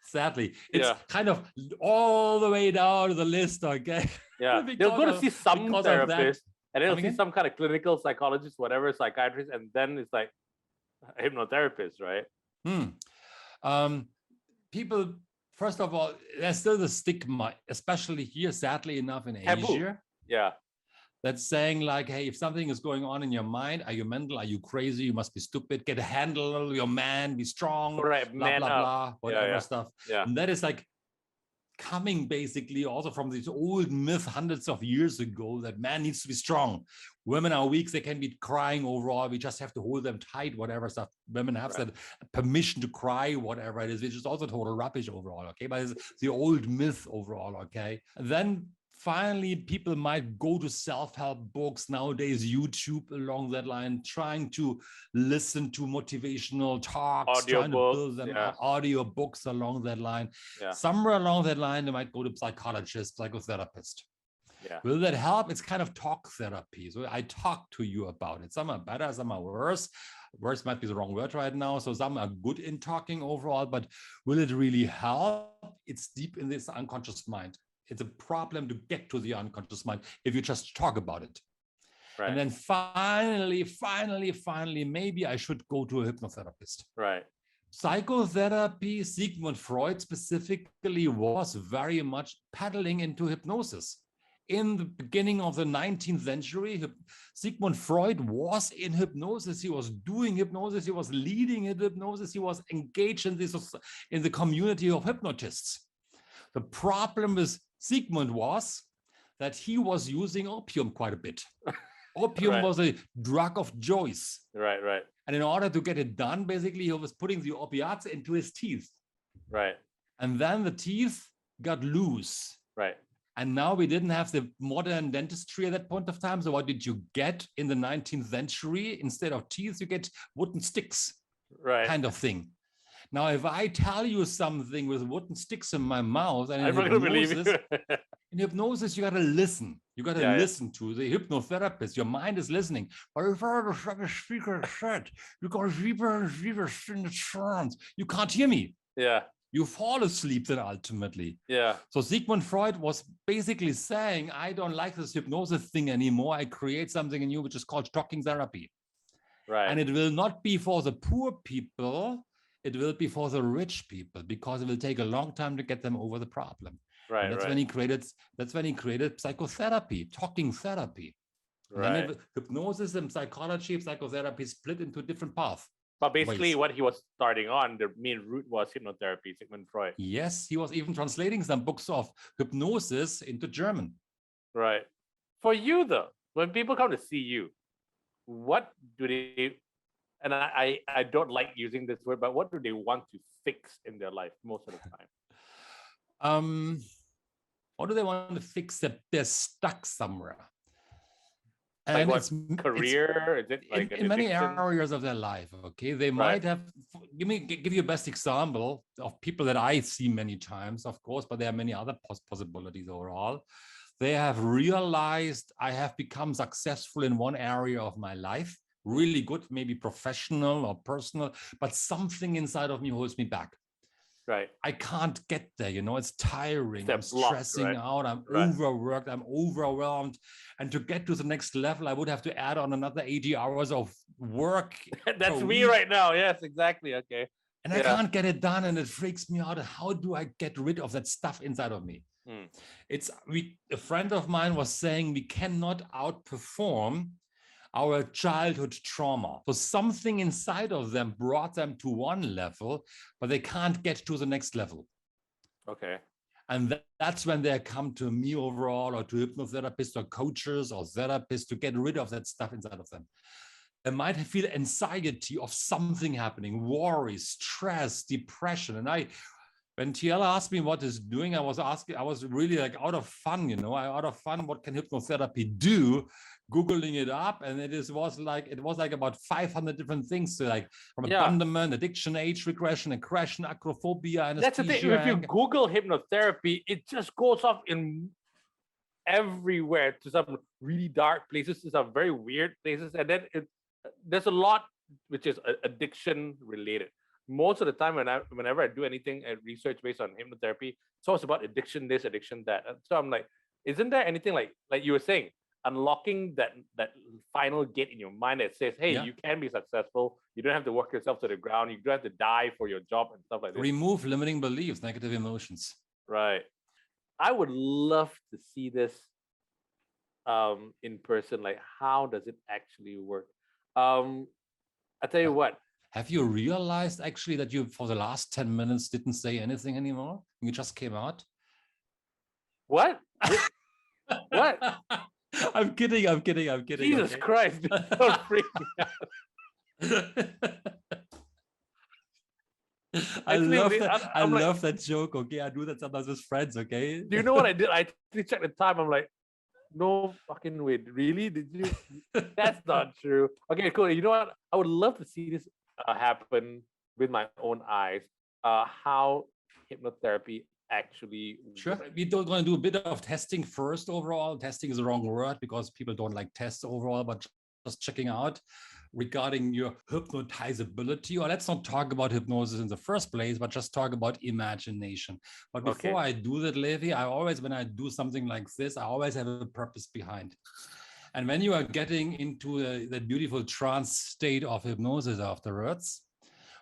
Sadly. It's kind of all the way down to the list, okay? Yeah, they'll go to see some therapist, and they'll see some kind of clinical psychologist, whatever, psychiatrist, and then it's like hypnotherapist, right? People... First of all, there's still the stigma, especially here, sadly enough, in Asia. Yeah. That's saying like, hey, if something is going on in your mind, are you mental? Are you crazy? You must be stupid. Get a handle, you're man, be strong, right, blah, blah, blah, whatever stuff. Yeah. And that is like coming basically also from this old myth hundreds of years ago that man needs to be strong. Women are weak, they can be crying overall. We just have to hold them tight, whatever stuff. Women have that permission to cry, whatever it is, which is also total rubbish overall, okay? But it's the old myth overall, okay? And then finally, people might go to self-help books nowadays, YouTube along that line, trying to listen to motivational talks, trying to build them audio books along that line. Yeah. Somewhere along that line, they might go to psychologist, psychotherapist. Yeah. Will that help? It's kind of talk therapy. So I talk to you about it. Some are better, some are worse. Worse might be the wrong word right now. So some are good in talking overall, but will it really help? It's deep in this unconscious mind. It's a problem to get to the unconscious mind if you just talk about it. Right. And then finally, maybe I should go to a hypnotherapist. Right. Psychotherapy, Sigmund Freud specifically, was very much peddling into hypnosis. In the beginning of the 19th century, Sigmund Freud was in hypnosis. He was doing hypnosis. He was leading in hypnosis. He was engaged in the community of hypnotists. The problem with Sigmund was that he was using opium quite a bit. Opium was a drug of choice. Right. And in order to get it done, basically, he was putting the opiates into his teeth. Right. And then the teeth got loose. Right. And now we didn't have the modern dentistry at that point of time. So what did you get in the 19th century? Instead of teeth, you get wooden sticks, kind of thing. Now, if I tell you something with wooden sticks in my mouth, and in hypnosis, you got to listen. You got to listen to the hypnotherapist. Your mind is listening. But if the speaker said, you got deeper in the trance, you can't hear me. Yeah. You fall asleep then ultimately. Yeah. So Sigmund Freud was basically saying, I don't like this hypnosis thing anymore. I create something in you, which is called talking therapy. Right. And it will not be for the poor people. It will be for the rich people, because it will take a long time to get them over the problem. Right. And that's when he created psychotherapy, talking therapy. Right. And then hypnosis and psychology, psychotherapy split into different paths. But basically what he was starting on, the main root was hypnotherapy, Sigmund Freud. Yes, he was even translating some books of hypnosis into German. Right. For you though, when people come to see you, what do they, and I don't like using this word, but what do they want to fix in their life most of the time? What do they want to fix? That they're stuck somewhere. Like And what it's career? Is it like an in many addiction? areas of their life. Okay, they Right. might have. Give you a best example of people that I see many times, of course, but there are many other possibilities overall. They have realized I have become successful in one area of my life, really good, maybe professional or personal, but something inside of me holds me back. Right. I can't get there, it's tiring. I'm They're blocked, stressing right? out. I'm Right. overworked. I'm overwhelmed. And to get to the next level, I would have to add on another 80 hours of work. That's me week. right now. Yes, exactly. Okay. And I can't get it done. And it freaks me out. How do I get rid of that stuff inside of me? A friend of mine was saying we cannot outperform our childhood trauma. So something inside of them brought them to one level, but they can't get to the next level. Okay. And that's when they come to me overall, or to hypnotherapists or coaches or therapists to get rid of that stuff inside of them. They might feel anxiety of something happening, worry, stress, depression. And when Tiela asked me what is doing, I was really like out of fun, out of fun, what can hypnotherapy do? Googling it up, and it was like about 500 different things, so like from abandonment, addiction, age regression, aggression, acrophobia, anesthesia. That's the thing. If you Google hypnotherapy, it just goes off in everywhere to some really dark places, to some very weird places, and then there's a lot which is addiction related. Most of the time, whenever I do anything research based on hypnotherapy, it's always about addiction this, addiction that. And so I'm like, isn't there anything like you were saying, unlocking that final gate in your mind that says, hey, you can be successful. You don't have to work yourself to the ground. You don't have to die for your job and stuff like this. Remove limiting beliefs, negative emotions. Right. I would love to see this in person. Like, how does it actually work? I'll tell you what. Have you realized actually that you, for the last 10 minutes, didn't say anything anymore? You just came out? What? What? I'm kidding. Jesus Christ. Don't freak me out. I love that joke. Okay, I do that sometimes with friends. Okay. Do you know what I did? I checked the time. I'm like, no fucking way. Really? Did you? That's not true. Okay, cool. You know what? I would love to see this happen with my own eyes. How hypnotherapy actually works. We're going to do a bit of testing first overall. Testing is the wrong word because people don't like tests overall, but just checking out regarding your hypnotizability. Or let's not talk about hypnosis in the first place, but just talk about imagination. But before I do that, Levi, when I do something like this, I always have a purpose behind. And when you are getting into the beautiful trance state of hypnosis afterwards,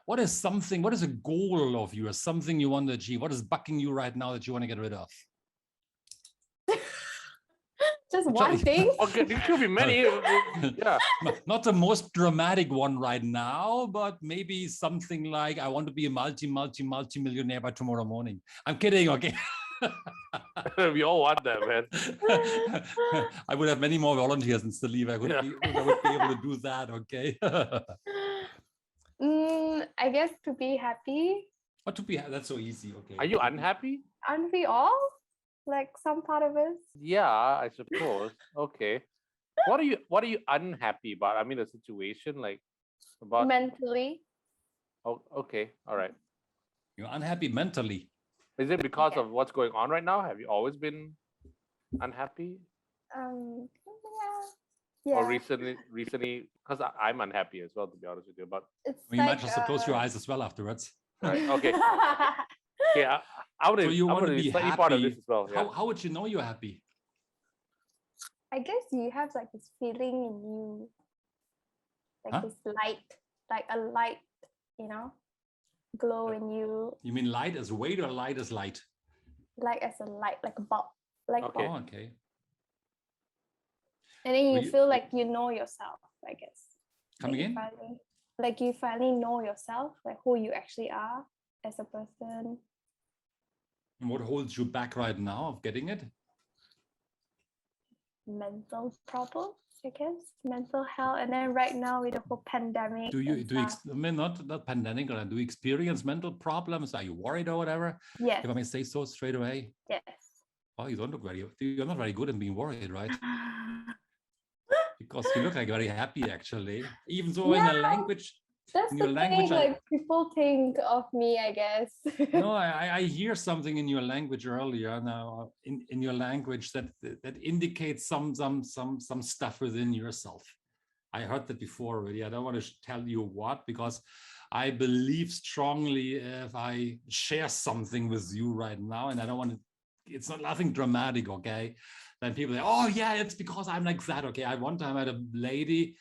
what is a goal of yours, something you want to achieve? What is bugging you right now that you want to get rid of? Just one thing? Okay, there could be many. Yeah. Not the most dramatic one right now, but maybe something like, I want to be a multi-millionaire by tomorrow morning. I'm kidding, okay? We all want that, man. I would have many more volunteers in Stelive. I would be able to do that, okay? I guess to be happy. Oh, that's so easy, okay. Are you unhappy? Aren't we all? Like some part of us? Yeah, I suppose. Okay. What are you unhappy about? I mean, the situation, like about mentally. Oh, okay. All right. You're unhappy mentally. Is it because of what's going on right now? Have you always been unhappy? Yeah. Or recently, because I'm unhappy as well, to be honest with you. But you might just close your eyes as well afterwards. Right. Okay. Yeah, I would. So you want to be slightly happy. Part of this as well. Yeah. How would you know you're happy? I guess you have like this feeling in you, like this light, like a light, glow in you. You mean light as weight or light as light? Light as a light, like a bulb. Like okay. Oh, okay. And then you feel like you know yourself, I guess. Come again? You finally know yourself, like who you actually are as a person. And what holds you back right now of getting it? Mental problems, I guess. Mental health. And then right now with the whole pandemic. Not pandemic, or do you experience mental problems? Are you worried or whatever? Yes. If I may say so straight away. Yes. Oh, you're not very good at being worried, right? because you look like very happy, actually. Even though in Yeah. a language, That's in the your language, thing, like people think of me, I guess. no, I hear something in your language earlier now, in your language that indicates some stuff within yourself. I heard that before already. I don't want to tell you what, because I believe strongly if I share something with you right now, and I don't want to, it's not nothing dramatic, okay? Then people say, oh yeah, it's because I'm like that, okay? One time I had a lady,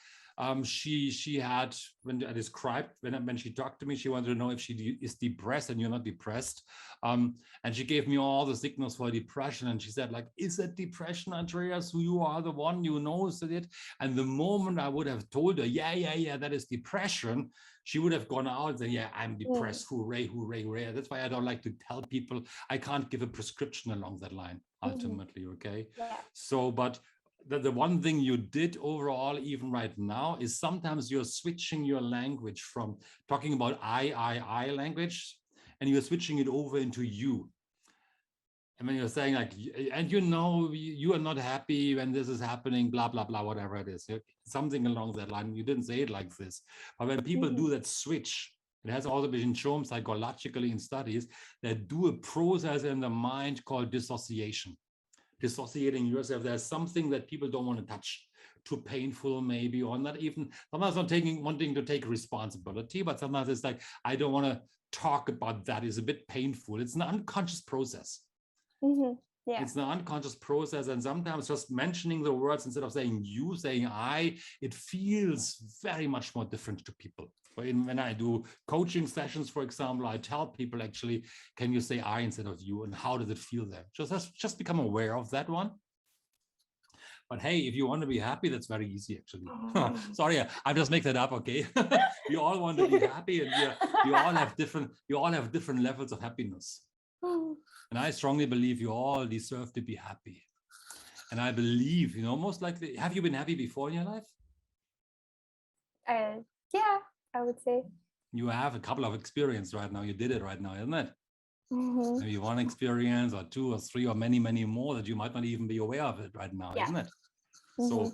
she had, when I described, when she talked to me, she wanted to know if she is depressed, and you're not depressed. And she gave me all the signals for depression, and she said, like, is that depression, Andreas? You are the one, you know it. And the moment I would have told her, yeah, that is depression, she would have gone out and said, yeah, I'm depressed, hooray, hooray, hooray. That's why I don't like to tell people, I can't give a prescription along that line, ultimately, okay? Yeah. So, but the one thing you did overall, even right now, is sometimes you're switching your language from talking about I language, and you're switching it over into you. And when you're saying like, and you know, you are not happy when this is happening, blah, blah, blah, whatever it is, something along that line. You didn't say it like this, but when people do that switch, it has also been shown psychologically in studies that do a process in the mind called dissociation. Dissociating yourself. There's something that people don't want to touch, too painful maybe, or not even, sometimes not wanting to take responsibility, but sometimes it's like, I don't want to talk about that. It's a bit painful. It's an unconscious process. Yeah. It's an unconscious process, and sometimes just mentioning the words instead of saying you, saying I, it feels very much more different to people. When I do coaching sessions, for example, I tell people, actually, can you say I instead of you, and how does it feel there? Just become aware of that one. But hey, if you want to be happy, that's very easy, actually. Sorry, I just make that up, okay? We all want to be happy, and you all have different levels of happiness. And I strongly believe you all deserve to be happy. And I believe, most likely, have you been happy before in your life? Yeah, I would say. You have a couple of experiences right now. You did it right now, isn't it? Maybe one experience or two or three or many, many more that you might not even be aware of it right now, isn't it? So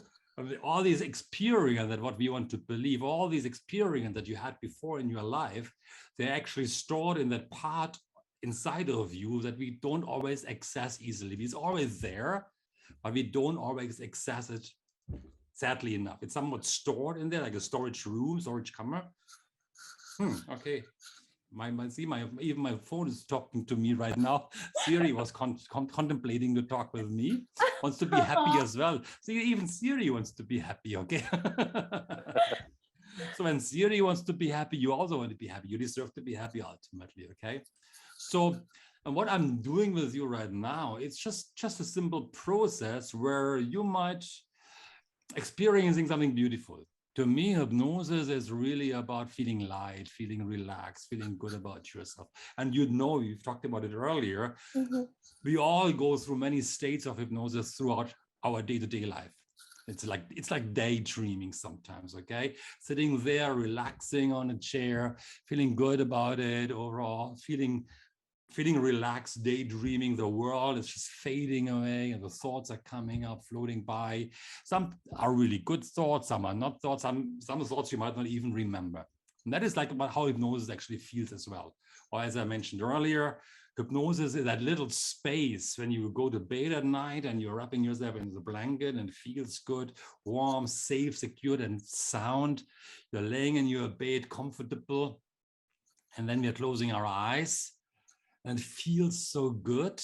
all these experiences, that what we want to believe, all these experiences that you had before in your life, they're actually stored in that part inside of you that we don't always access easily. It's always there, but we don't always access it, sadly enough. It's somewhat stored in there, like a storage room, storage camera. Okay. Even my phone is talking to me right now. Siri was contemplating to talk with me, wants to be happy as well. See, even Siri wants to be happy, okay? So when Siri wants to be happy, you also want to be happy. You deserve to be happy ultimately, okay? So, and what I'm doing with you right now, it's just a simple process where you might experiencing something beautiful. To me, hypnosis is really about feeling light, feeling relaxed, feeling good about yourself. And we've talked about it earlier. We all go through many states of hypnosis throughout our day-to-day life. It's like daydreaming sometimes, okay? Sitting there, relaxing on a chair, feeling good about it overall, feeling relaxed, daydreaming. The world is just fading away and the thoughts are coming up, floating by. Some are really good thoughts, some are not thoughts, some thoughts you might not even remember. And that is like about how hypnosis actually feels as well. Or as I mentioned earlier, hypnosis is that little space when you go to bed at night and you're wrapping yourself in the blanket and it feels good, warm, safe, secure, and sound. You're laying in your bed comfortable, and then we're closing our eyes. And it feels so good.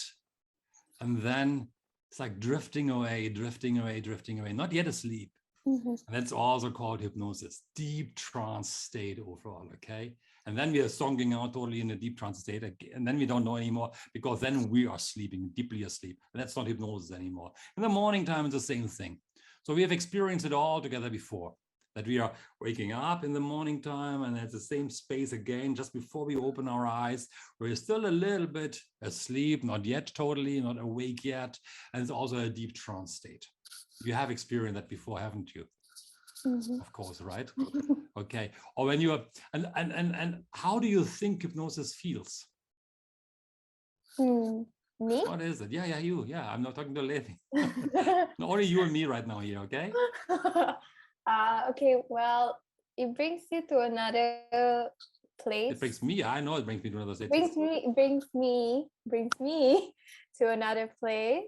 And then it's like drifting away, not yet asleep. And that's also called hypnosis, deep trance state overall, okay? And then we are zonking out totally in a deep trance state, and then we don't know anymore, because then we are sleeping, deeply asleep. And that's not hypnosis anymore. In the morning time, it's the same thing. So we have experienced it all together before, that we are waking up in the morning time and at the same space again, just before we open our eyes, we're still a little bit asleep, not yet totally, not awake yet. And it's also a deep trance state. You have experienced that before, haven't you? Of course, right? Okay. Or when you are, and how do you think hypnosis feels? Me? What is it? Yeah, you. Yeah, I'm not talking to a lady. Only you and me right now here, okay? Okay, well, it brings you to another place. It brings me, I know it brings me to another city. Brings me to another place.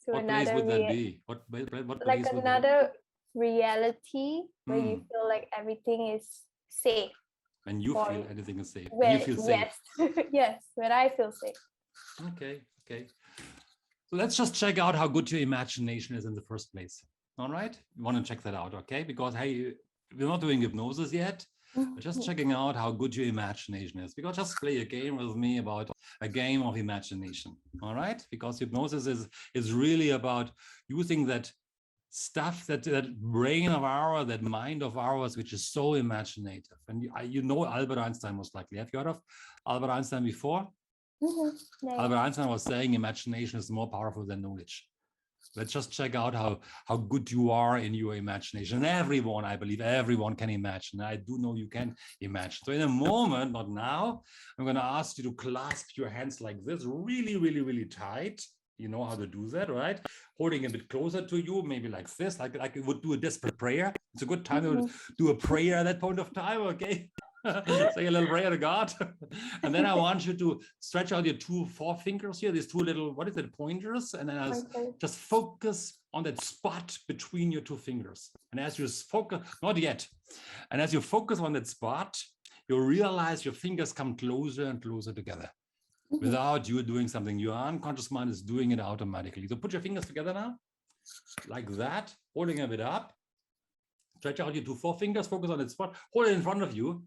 To what another place would that be? What like place would another reality where you Hmm. feel like everything is safe. When you for feel you. anything is safe. When When, you feel safe. yes, yes, when I feel safe. Okay. So let's just check out how good your imagination is in the first place. All right. You want to check that out, okay? Because hey, we're not doing hypnosis yet. We're just checking out how good your imagination is. Because just play a game with me about a game of imagination. All right. Because hypnosis is really about using that stuff, that brain of ours, that mind of ours, which is so imaginative. And you know Albert Einstein most likely. Have you heard of Albert Einstein before? Albert Einstein was saying imagination is more powerful than knowledge. Let's just check out how good you are in your imagination. And everyone, I believe, everyone can imagine. I do know you can imagine. So in a moment, not now, I'm going to ask you to clasp your hands like this, really, really, really tight. You know how to do that, right? Holding a bit closer to you, maybe like this, like you would do a desperate prayer. It's a good time to do a prayer at that point of time, okay? Say a little prayer to God. And then I want you to stretch out your 2 forefingers here, these 2 little, what is it, pointers? And then just focus on that spot between your 2 fingers. And as you focus, not yet. And as you focus on that spot, you'll realize your fingers come closer and closer together. Without you doing something. Your unconscious mind is doing it automatically. So put your fingers together now, like that, holding a bit up. Stretch out your 2 forefingers, focus on that spot, hold it in front of you,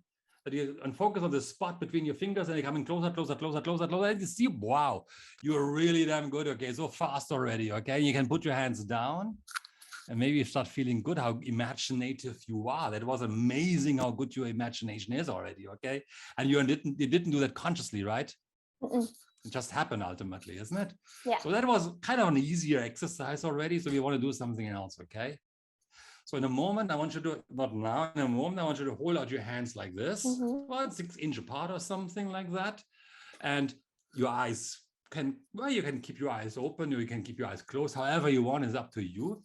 and focus on the spot between your fingers, and you're coming closer, and you see, wow, you're really damn good. Okay, so fast already. Okay, you can put your hands down, and maybe you start feeling good, how imaginative you are. That was amazing how good your imagination is already. Okay, and you didn't do that consciously, right? It just happened ultimately, isn't it? Yeah. So that was kind of an easier exercise already. So we want to do something else, okay? So in a moment, I want you to, not now, in a moment, I want you to hold out your hands like this, about 6 inches apart or something like that. And your eyes you can keep your eyes open, or you can keep your eyes closed, however you want, is up to you.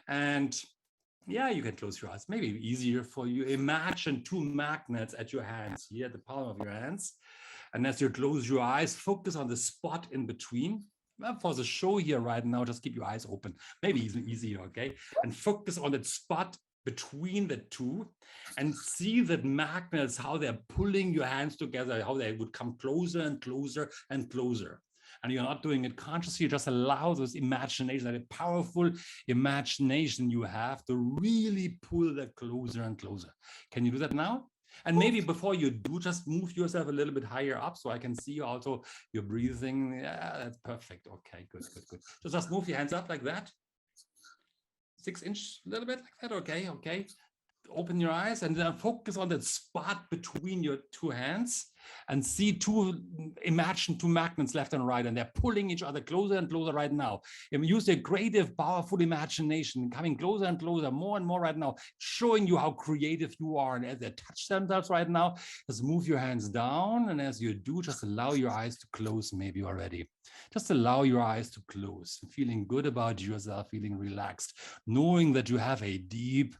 And yeah, you can close your eyes, maybe easier for you. Imagine 2 magnets at your hands here, at the palm of your hands. And as you close your eyes, focus on the spot in between. For the show here right now, just keep your eyes open, maybe even easier, okay? And focus on that spot between the 2 and see that magnets, how they're pulling your hands together, how they would come closer and closer and closer. And you're not doing it consciously, you just allow this imagination, that powerful imagination you have, to really pull that closer and closer. Can you do that now? And maybe before you do, just move yourself a little bit higher up so I can see also your breathing. Yeah, that's perfect. Okay, good. So just move your hands up like that. 6 inch, a little bit like that. Okay. Open your eyes and then focus on that spot between your 2 hands and imagine 2 magnets left and right, and they're pulling each other closer and closer right now. Use a creative, powerful imagination, coming closer and closer, more and more right now, showing you how creative you are. And as they touch themselves right now, just move your hands down. And as you do, just allow your eyes to close maybe already. Just allow your eyes to close, feeling good about yourself, feeling relaxed, knowing that you have a deep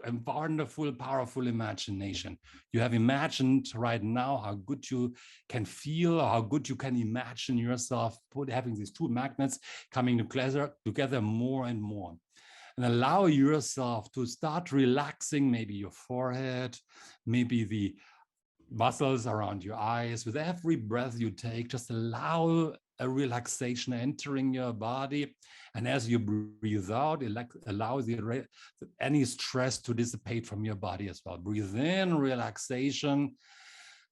and wonderful, powerful imagination. You have imagined right now how good you can feel, how good you can imagine yourself having these 2 magnets coming together more and more. And allow yourself to start relaxing maybe your forehead, maybe the muscles around your eyes. With every breath you take, just allow a relaxation entering your body. And as you breathe out, allow any stress to dissipate from your body as well. Breathe in, relaxation,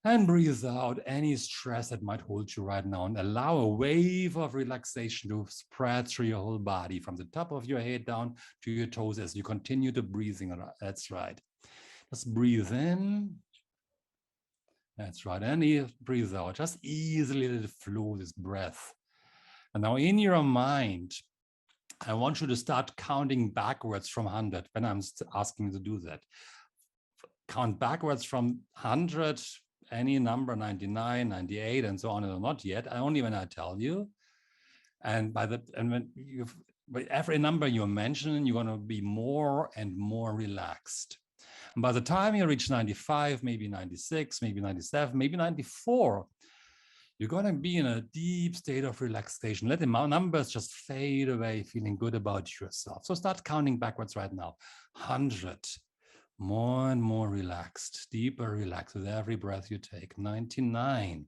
and breathe out any stress that might hold you right now. And allow a wave of relaxation to spread through your whole body, from the top of your head down to your toes as you continue to breathing. That's right. Just breathe in. That's right. And you breathe out. Just easily let it flow, this breath. And now in your mind, I want you to start counting backwards from 100 when I'm asking you to do that. Count backwards from 100 any number, 99, 98, and so on, or not yet, only when I tell you. And by every number you mention, you're going to be more and more relaxed. And by the time you reach 95, maybe 96, maybe 97, maybe 94, you're going to be in a deep state of relaxation. Let the numbers just fade away, feeling good about yourself. So start counting backwards right now. 100, more and more relaxed, deeper relaxed with every breath you take. 99,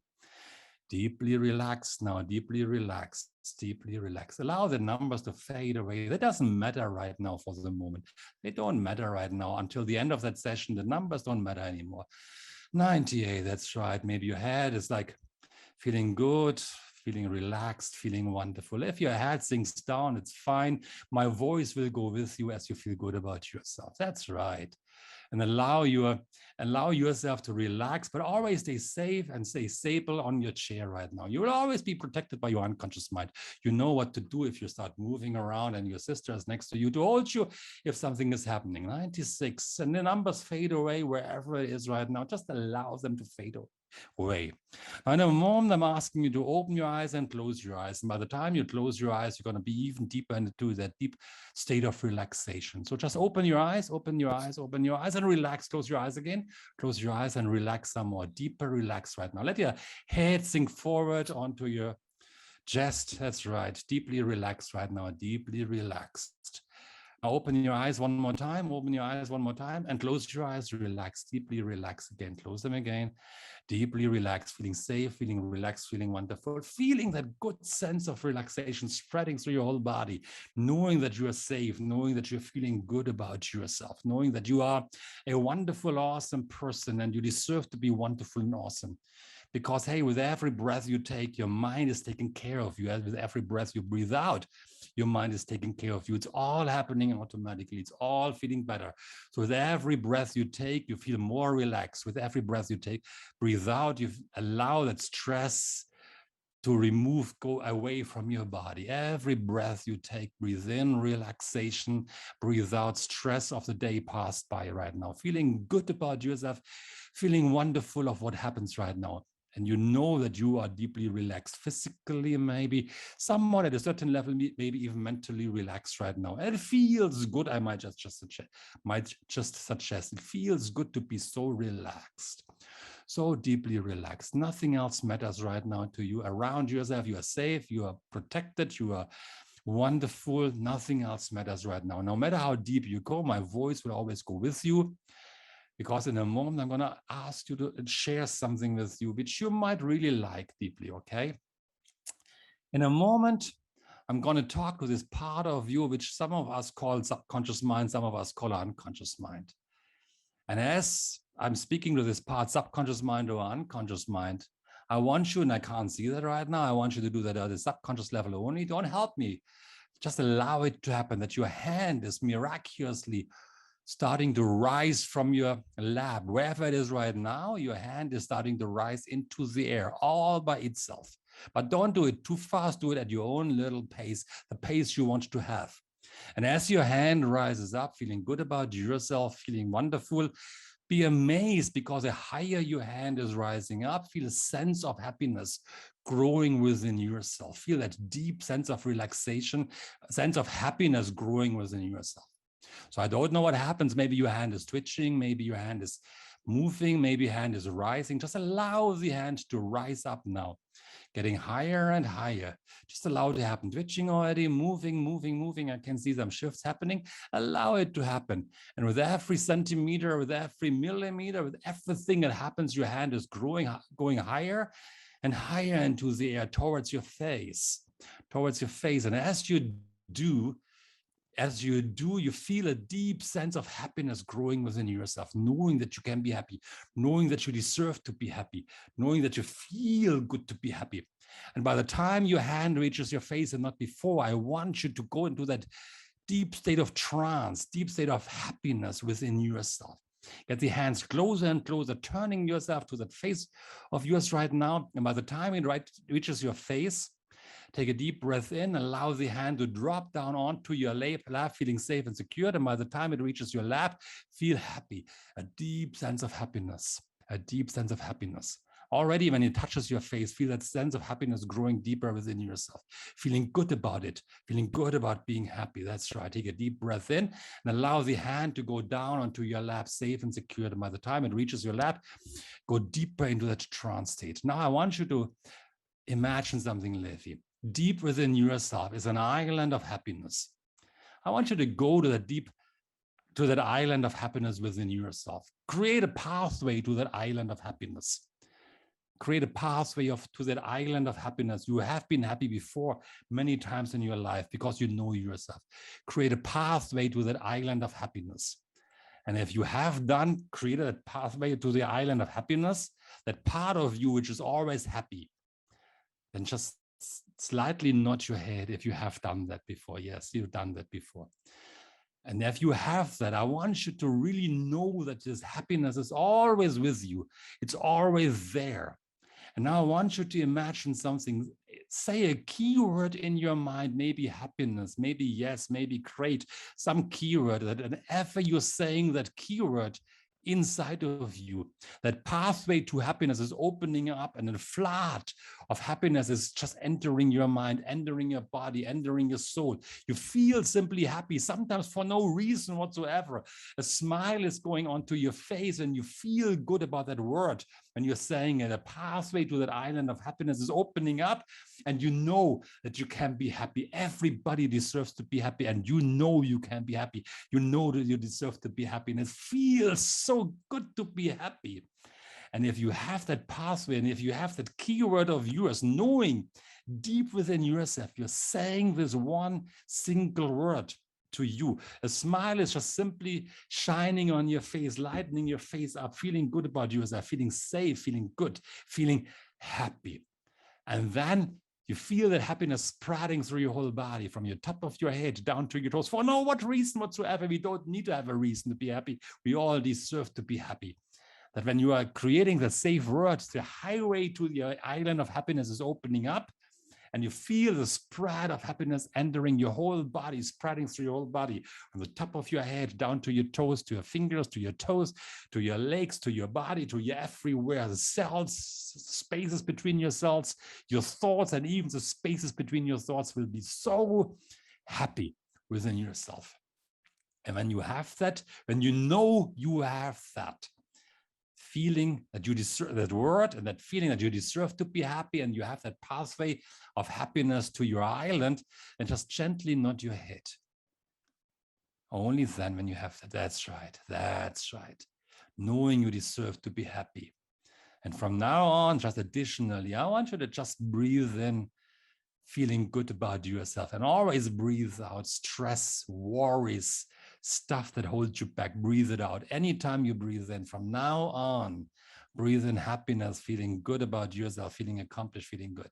deeply relaxed now, deeply relaxed, deeply relaxed. Allow the numbers to fade away. That doesn't matter right now for the moment. They don't matter right now. Until the end of that session, the numbers don't matter anymore. 98, that's right. Maybe your head is like feeling good, feeling relaxed, feeling wonderful. If your head sinks down, it's fine. My voice will go with you as you feel good about yourself. That's right. And allow yourself to relax, but always stay safe and stay stable on your chair right now. You will always be protected by your unconscious mind. You know what to do if you start moving around and your sister is next to you to hold you if something is happening. 96, and the numbers fade away wherever it is right now. Just allow them to fade away. Now, in a moment, I'm asking you to open your eyes and close your eyes. And by the time you close your eyes, you're going to be even deeper into that deep state of relaxation. So just open your eyes, open your eyes, open your eyes, and relax. Close your eyes again. Close your eyes and relax some more. Deeper relax right now. Let your head sink forward onto your chest. That's right. Deeply relaxed right now. Deeply relaxed. Now open your eyes one more time. Open your eyes one more time and close your eyes. Relax. Deeply relax again. Close them again. Deeply relaxed, feeling safe, feeling relaxed, feeling wonderful, feeling that good sense of relaxation spreading through your whole body, knowing that you are safe, knowing that you're feeling good about yourself, knowing that you are a wonderful, awesome person and you deserve to be wonderful and awesome. Because, hey, with every breath you take, your mind is taking care of you. With every breath you breathe out, your mind is taking care of you. It's all happening automatically. It's all feeling better. So with every breath you take, you feel more relaxed. With every breath you take, breathe out, you allow that stress to go away from your body. Every breath you take, breathe in relaxation, breathe out stress of the day passed by right now, feeling good about yourself, feeling wonderful of what happens right now. And you know that you are deeply relaxed physically, maybe somewhat at a certain level, maybe even mentally relaxed right now. And it feels good. I might just suggest it feels good to be so relaxed, so deeply relaxed. Nothing else matters right now to you. Around yourself, you are safe, you are protected, you are wonderful. Nothing else matters right now. No matter how deep you go, my voice will always go with you. Because in a moment, I'm going to ask you to share something with you, which you might really like deeply, okay? In a moment, I'm going to talk to this part of you, which some of us call subconscious mind, some of us call unconscious mind. And as I'm speaking to this part, subconscious mind or unconscious mind, I want you, and I can't see that right now, I want you to do that at the subconscious level only. Don't help me. Just allow it to happen, that your hand is miraculously starting to rise from your lap. Wherever it is right now, your hand is starting to rise into the air all by itself. But don't do it too fast. Do it at your own little pace, the pace you want to have. And as your hand rises up, feeling good about yourself, feeling wonderful, be amazed, because the higher your hand is rising up, feel a sense of happiness growing within yourself. Feel that deep sense of relaxation, a sense of happiness growing within yourself. So I don't know what happens. Maybe your hand is twitching. Maybe your hand is moving. Maybe your hand is rising. Just allow the hand to rise up now, getting higher and higher. Just allow it to happen. Twitching already, moving. I can see some shifts happening. Allow it to happen. And with every centimeter, with every millimeter, with everything that happens, your hand is going higher and higher into the air towards your face. And as you do, you feel a deep sense of happiness growing within yourself, knowing that you can be happy, knowing that you deserve to be happy, knowing that you feel good to be happy. And by the time your hand reaches your face and not before, I want you to go into that deep state of trance, deep state of happiness within yourself. Get the hands closer and closer, turning yourself to that face of yours right now. And by the time it reaches your face, take a deep breath in, allow the hand to drop down onto your lap, feeling safe and secure. And by the time it reaches your lap, feel happy, a deep sense of happiness. a deep sense of happiness. Already when it touches your face, feel that sense of happiness growing deeper within yourself, feeling good about it, feeling good about being happy. That's right. Take a deep breath in and allow the hand to go down onto your lap, safe and secure. And by the time it reaches your lap, go deeper into that trance state. Now I want you to imagine something, Levi. Deep within yourself is an island of happiness. I want you to go to that island of happiness within yourself. Create a pathway to that island of happiness. Create a pathway to that island of happiness. You have been happy before many times in your life because you know yourself. Create a pathway to that island of happiness. And if you have created a pathway to the island of happiness, that part of you which is always happy, then just slightly nod your head if you have done that before. Yes, you've done that before. And if you have that, I want you to really know that this happiness is always with you. It's always there. And now I want you to imagine something, say a keyword in your mind, maybe happiness, maybe yes, maybe great, some keyword that whenever you're saying that keyword inside of you, that pathway to happiness is opening up and a flood of happiness is just entering your mind, entering your body, entering your soul. You feel simply happy, sometimes for no reason whatsoever. A smile is going onto your face and you feel good about that word when you're saying it. A pathway to that island of happiness is opening up and you know that you can be happy. Everybody deserves to be happy and you know you can be happy. You know that you deserve to be happy and it feels so good to be happy. And if you have that pathway and if you have that keyword of yours, knowing deep within yourself, you're saying this one single word to you. A smile is just simply shining on your face, lightening your face up, feeling good about yourself, feeling safe, feeling good, feeling happy. And then you feel that happiness spreading through your whole body, from your top of your head down to your toes, for no what reason whatsoever. We don't need to have a reason to be happy. We all deserve to be happy. That when you are creating the safe words, the highway to the island of happiness is opening up, and you feel the spread of happiness entering your whole body, spreading through your whole body, from the top of your head down to your toes, to your fingers, to your toes, to your legs, to your body, to your everywhere. The cells, spaces between your cells, your thoughts, and even the spaces between your thoughts will be so happy within yourself. And when you have that, when you know you have that, feeling that you deserve that word and that feeling that you deserve to be happy and you have that pathway of happiness to your island, and just gently nod your head. Only then when you have that, that's right. Knowing you deserve to be happy. And from now on, just additionally, I want you to just breathe in, feeling good about yourself, and always breathe out stress, worries, stuff that holds you back. Breathe it out. Anytime you breathe in, from now on, breathe in happiness, feeling good about yourself, feeling accomplished, feeling good.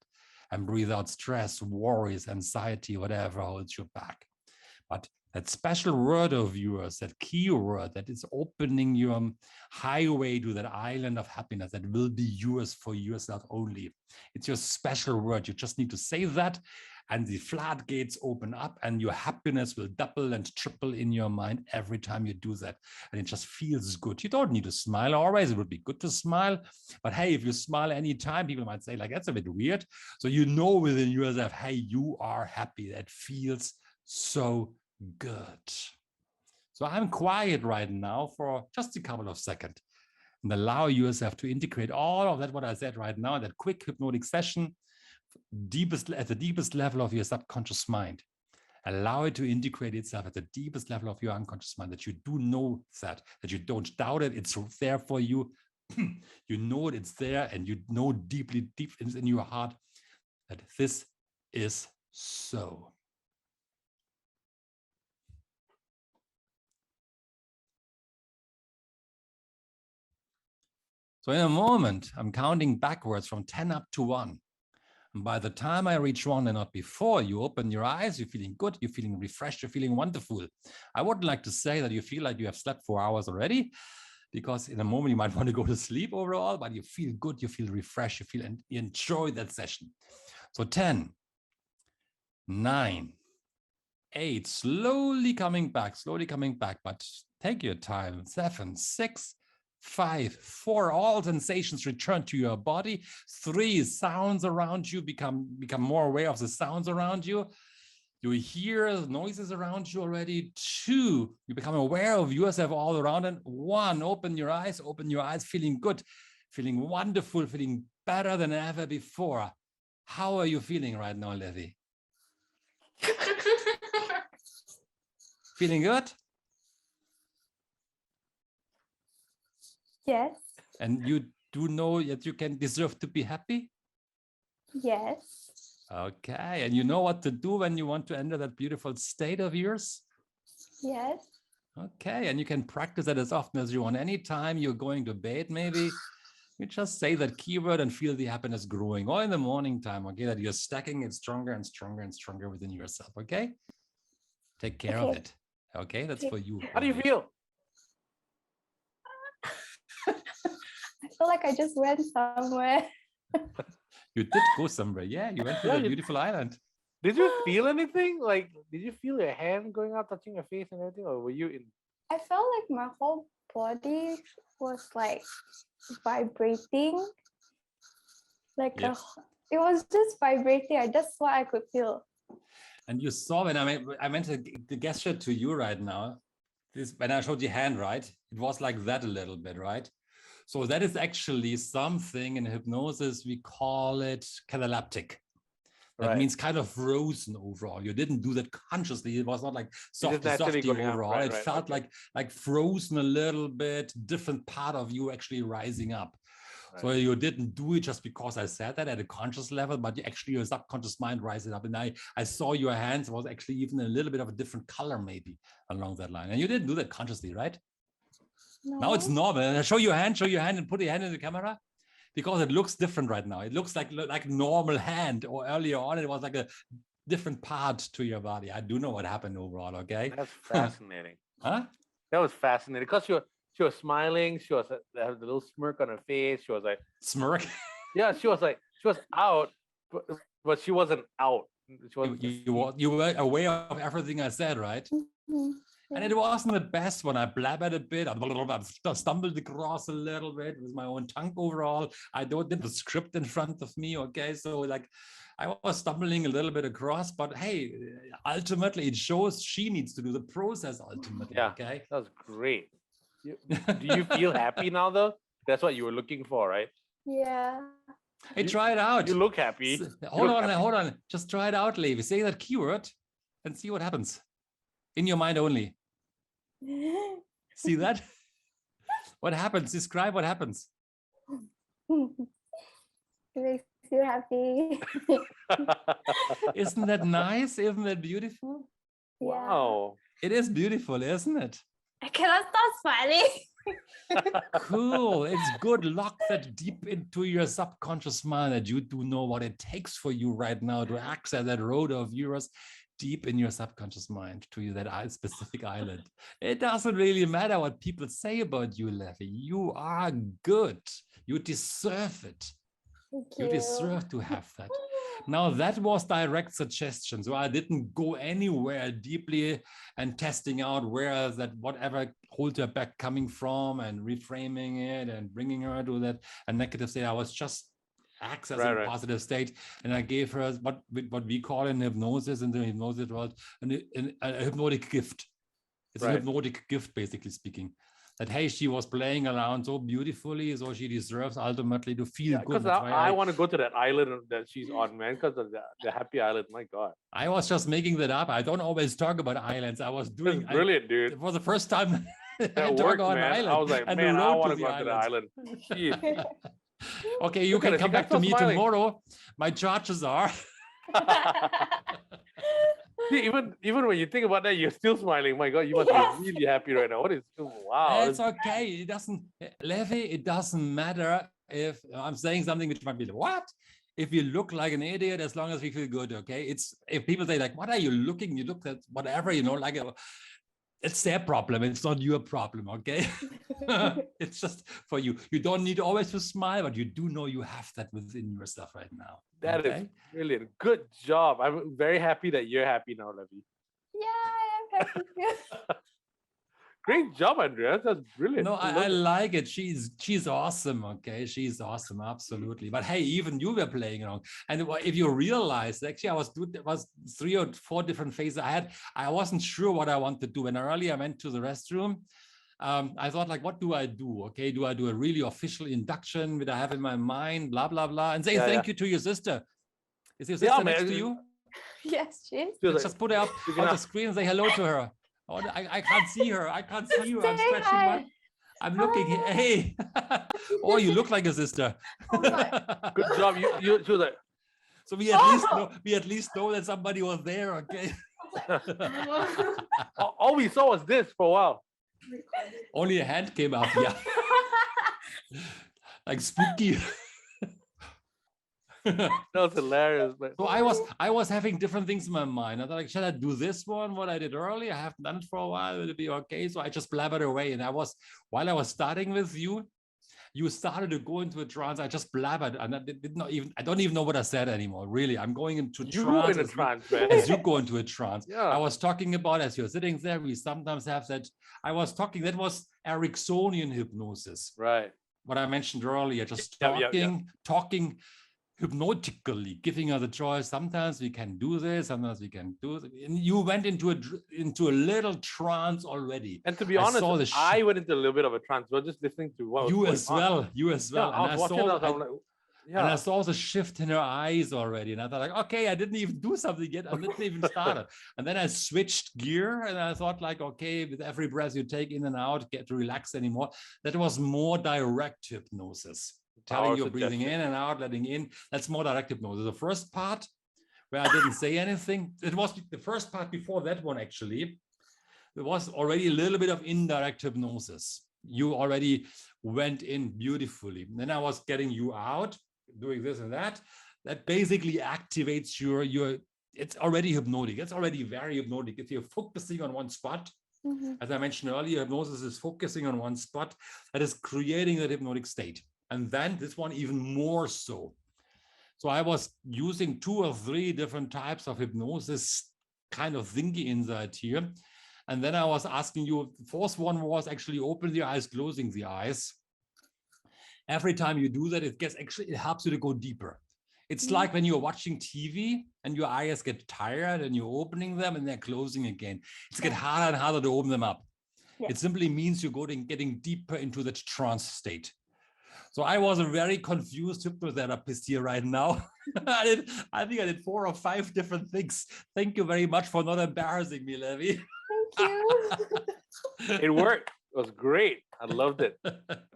And breathe out stress, worries, anxiety, whatever holds you back. But that special word of yours, that key word that is opening your highway to that island of happiness that will be yours for yourself only. It's your special word. You just need to say that, and the floodgates open up, and your happiness will double and triple in your mind every time you do that. And it just feels good. You don't need to smile always. It would be good to smile. But hey, if you smile anytime, people might say, like, that's a bit weird. So you know within yourself, hey, you are happy. That feels so good. So I'm quiet right now for just a couple of seconds and allow yourself to integrate all of that, what I said right now, that quick hypnotic session, at the deepest level of your subconscious mind. Allow it to integrate itself at the deepest level of your unconscious mind, that you do know that you don't doubt it. It's there for you. You know it, it's there, and you know deep in your heart that this is so. So in a moment, I'm counting backwards from 10 up to 1. And by the time I reach 1 and not before, you open your eyes, you're feeling good, you're feeling refreshed, you're feeling wonderful. I wouldn't like to say that you feel like you have slept 4 hours already, because in a moment you might want to go to sleep overall, but you feel good, you feel refreshed, you feel and you enjoy that session. So 10, 9, 8, slowly coming back, but take your time. 7, 6, 5, 4, all sensations return to your body. 3, sounds around you become more aware of the sounds around you. You hear noises around you already. 2, you become aware of yourself all around. And 1, open your eyes, feeling good, feeling wonderful, feeling better than ever before. How are you feeling right now, Levi? Feeling good? Yes. And you do know that you can deserve to be happy? Yes. Okay. And you know what to do when you want to enter that beautiful state of yours? Yes. Okay. And you can practice that as often as you want. Anytime you're going to bed, maybe you just say that keyword and feel the happiness growing, or in the morning time, okay, that you're stacking it stronger and stronger and stronger within yourself. Okay. Take care of it. Okay. That's for you. How do you feel? I feel like I just went somewhere. You did go somewhere. Yeah. You went to a beautiful island. Did you feel anything? Like, did you feel your hand going out, touching your face and everything? Or were you in? I felt like my whole body was like vibrating. Like Yes. it was just vibrating. That's what I could feel. And you saw when I meant the gesture to you right now, this when I showed your hand, right? It was like that a little bit, right? So that is actually something in hypnosis, we call it cataleptic. That means kind of frozen overall. You didn't do that consciously. It was not like softy overall. It felt like frozen a little bit, different part of you actually rising up. Right. So you didn't do it just because I said that at a conscious level, but actually your subconscious mind rising up. And I saw your hands was actually even a little bit of a different color maybe along that line. And you didn't do that consciously, right? No. Now it's normal. And show your hand and put your hand in the camera. Because it looks different right now. It looks like normal hand, or earlier on it was like a different part to your body. I do know what happened overall, okay? That's fascinating. Huh? That was fascinating because she was smiling. She had a little smirk on her face. She was like smirk. Yeah, she was out, but she wasn't out. She wasn't you were aware of everything I said, right? Mm-hmm. And it wasn't the best when I blabbered a bit. I stumbled across a little bit with my own tongue overall. I don't have the script in front of me, okay? So like I was stumbling a little bit across, but hey, ultimately it shows she needs to do the process ultimately, okay? That was great. Do you feel happy now though? That's what you were looking for, right? Yeah. Hey, try it out. You look happy. Hold on. Just try it out, Levi. Say that keyword and see what happens. In your mind only. See that? What happens? Describe what happens. It makes you happy. Isn't that nice? Isn't that beautiful? Wow. It is beautiful, isn't it? I cannot stop smiling. Cool. It's good. Lock that deep into your subconscious mind that you do know what it takes for you right now to access that road of yours deep in your subconscious mind to that specific island. It doesn't really matter what people say about you, Levi. You are good. You deserve it. You deserve to have that. Now that was direct suggestion. So I didn't go anywhere deeply and testing out where that whatever holds her back coming from and reframing it and bringing her to that a negative state. I was just accessing positive state, and I gave her what we call in hypnosis in the hypnosis world a hypnotic gift. It's a hypnotic gift, basically speaking. That hey, she was playing around so beautifully, so she deserves ultimately to feel good. Because I want to go to that island that she's on, man. Because of the happy island, my God. I was just making that up. I don't always talk about islands. I was doing brilliant, dude. It was the first time that worked, man. I was like, man, I want to go to the island. Okay, you can come back to me tomorrow. My charges are. See, even when you think about that, you're still smiling. My God, you must be really happy right now. What is wow? It's okay. It doesn't, Levi. It doesn't matter if I'm saying something which might be what. If you look like an idiot, as long as we feel good, okay. It's if people say like, "What are you looking?" You look at whatever, like it's their problem. It's not your problem, okay? It's just for you. You don't need always to smile, but you do know you have that within yourself right now. That is brilliant. Good job. I'm very happy that you're happy now, Levi. Yeah, I am happy too. Great job, Andreas. That's brilliant. No, I I love it. like it. She's awesome. Okay, she's awesome, absolutely. But hey, even you were playing along. And if you realize, actually, it was 3 or 4 different phases I had. I wasn't sure what I wanted to do. And earlier I went to the restroom. I thought, like, what do I do? Okay, do I do a really official induction that I have in my mind, blah blah blah, and say thank you to your sister? Is your sister next to you? Yes, she is. Let's just put her up on the screen and say hello to her. Oh, I can't see her. I can't see you. I'm stretching my. I'm looking. Hey. Oh, you look like a sister. Good job. You she was like. So we at least know that somebody was there. Okay. All we saw was this for a while. Only a hand came up. Yeah. Like spooky. That was hilarious. Man. So I was having different things in my mind. I thought, like, should I do this one? What I did earlier, I haven't done it for a while. Will it be okay? So I just blabbered away. And while I was starting with you, you started to go into a trance. I just blabbered, and I don't even know what I said anymore. Really, I'm going into trance. As you go into a trance. Yeah. I was talking about, as you're sitting there, we sometimes have that. That was Ericksonian hypnosis. Right. What I mentioned earlier, just talking hypnotically, giving her the choice. Sometimes we can do this, sometimes we can do it. And you went into a little trance already. And to be honest, I went into a little bit of a trance. We're just listening to what you as well. Yeah, and I saw the shift in her eyes already. And I thought, like, okay, I didn't even do something yet. I didn't even start it. And then I switched gear and I thought, like, okay, with every breath you take in and out, get to relax anymore. That was more direct hypnosis. Telling you breathing in and out, letting in. That's more direct hypnosis. The first part where I didn't say anything, it was the first part before that one, actually. There was already a little bit of indirect hypnosis. You already went in beautifully. Then I was getting you out, doing this and that. That basically activates your it's already hypnotic. It's already very hypnotic. If you're focusing on one spot, as I mentioned earlier, hypnosis is focusing on one spot that is creating that hypnotic state. And then this one even more so. So I was using 2 or 3 different types of hypnosis kind of thingy inside here. And then I was asking you, the fourth one was actually open the eyes, closing the eyes. Every time you do that, it helps you to go deeper. It's like when you're watching TV and your eyes get tired and you're opening them and they're closing again. It's getting harder and harder to open them up. It simply means you're getting deeper into that trance state. So I was a very confused hypnotherapist here right now. I think I did 4 or 5 different things. Thank you very much for not embarrassing me, Levi. Thank you. It worked. It was great. I loved it.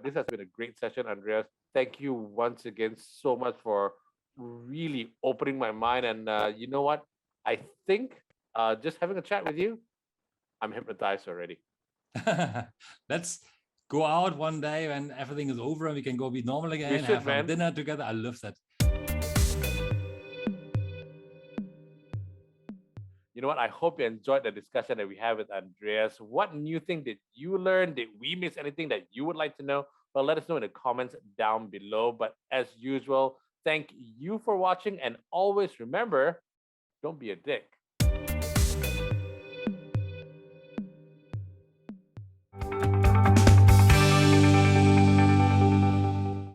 This has been a great session, Andreas. Thank you once again so much for really opening my mind. And you know what? I think just having a chat with you, I'm hypnotized already. Let's go out one day when everything is over and we can go be normal again, have dinner together. I love that. You know what? I hope you enjoyed the discussion that we had with Andreas. What new thing did you learn? Did we miss anything that you would like to know? Well, let us know in the comments down below. But as usual, thank you for watching. And always remember, don't be a dick.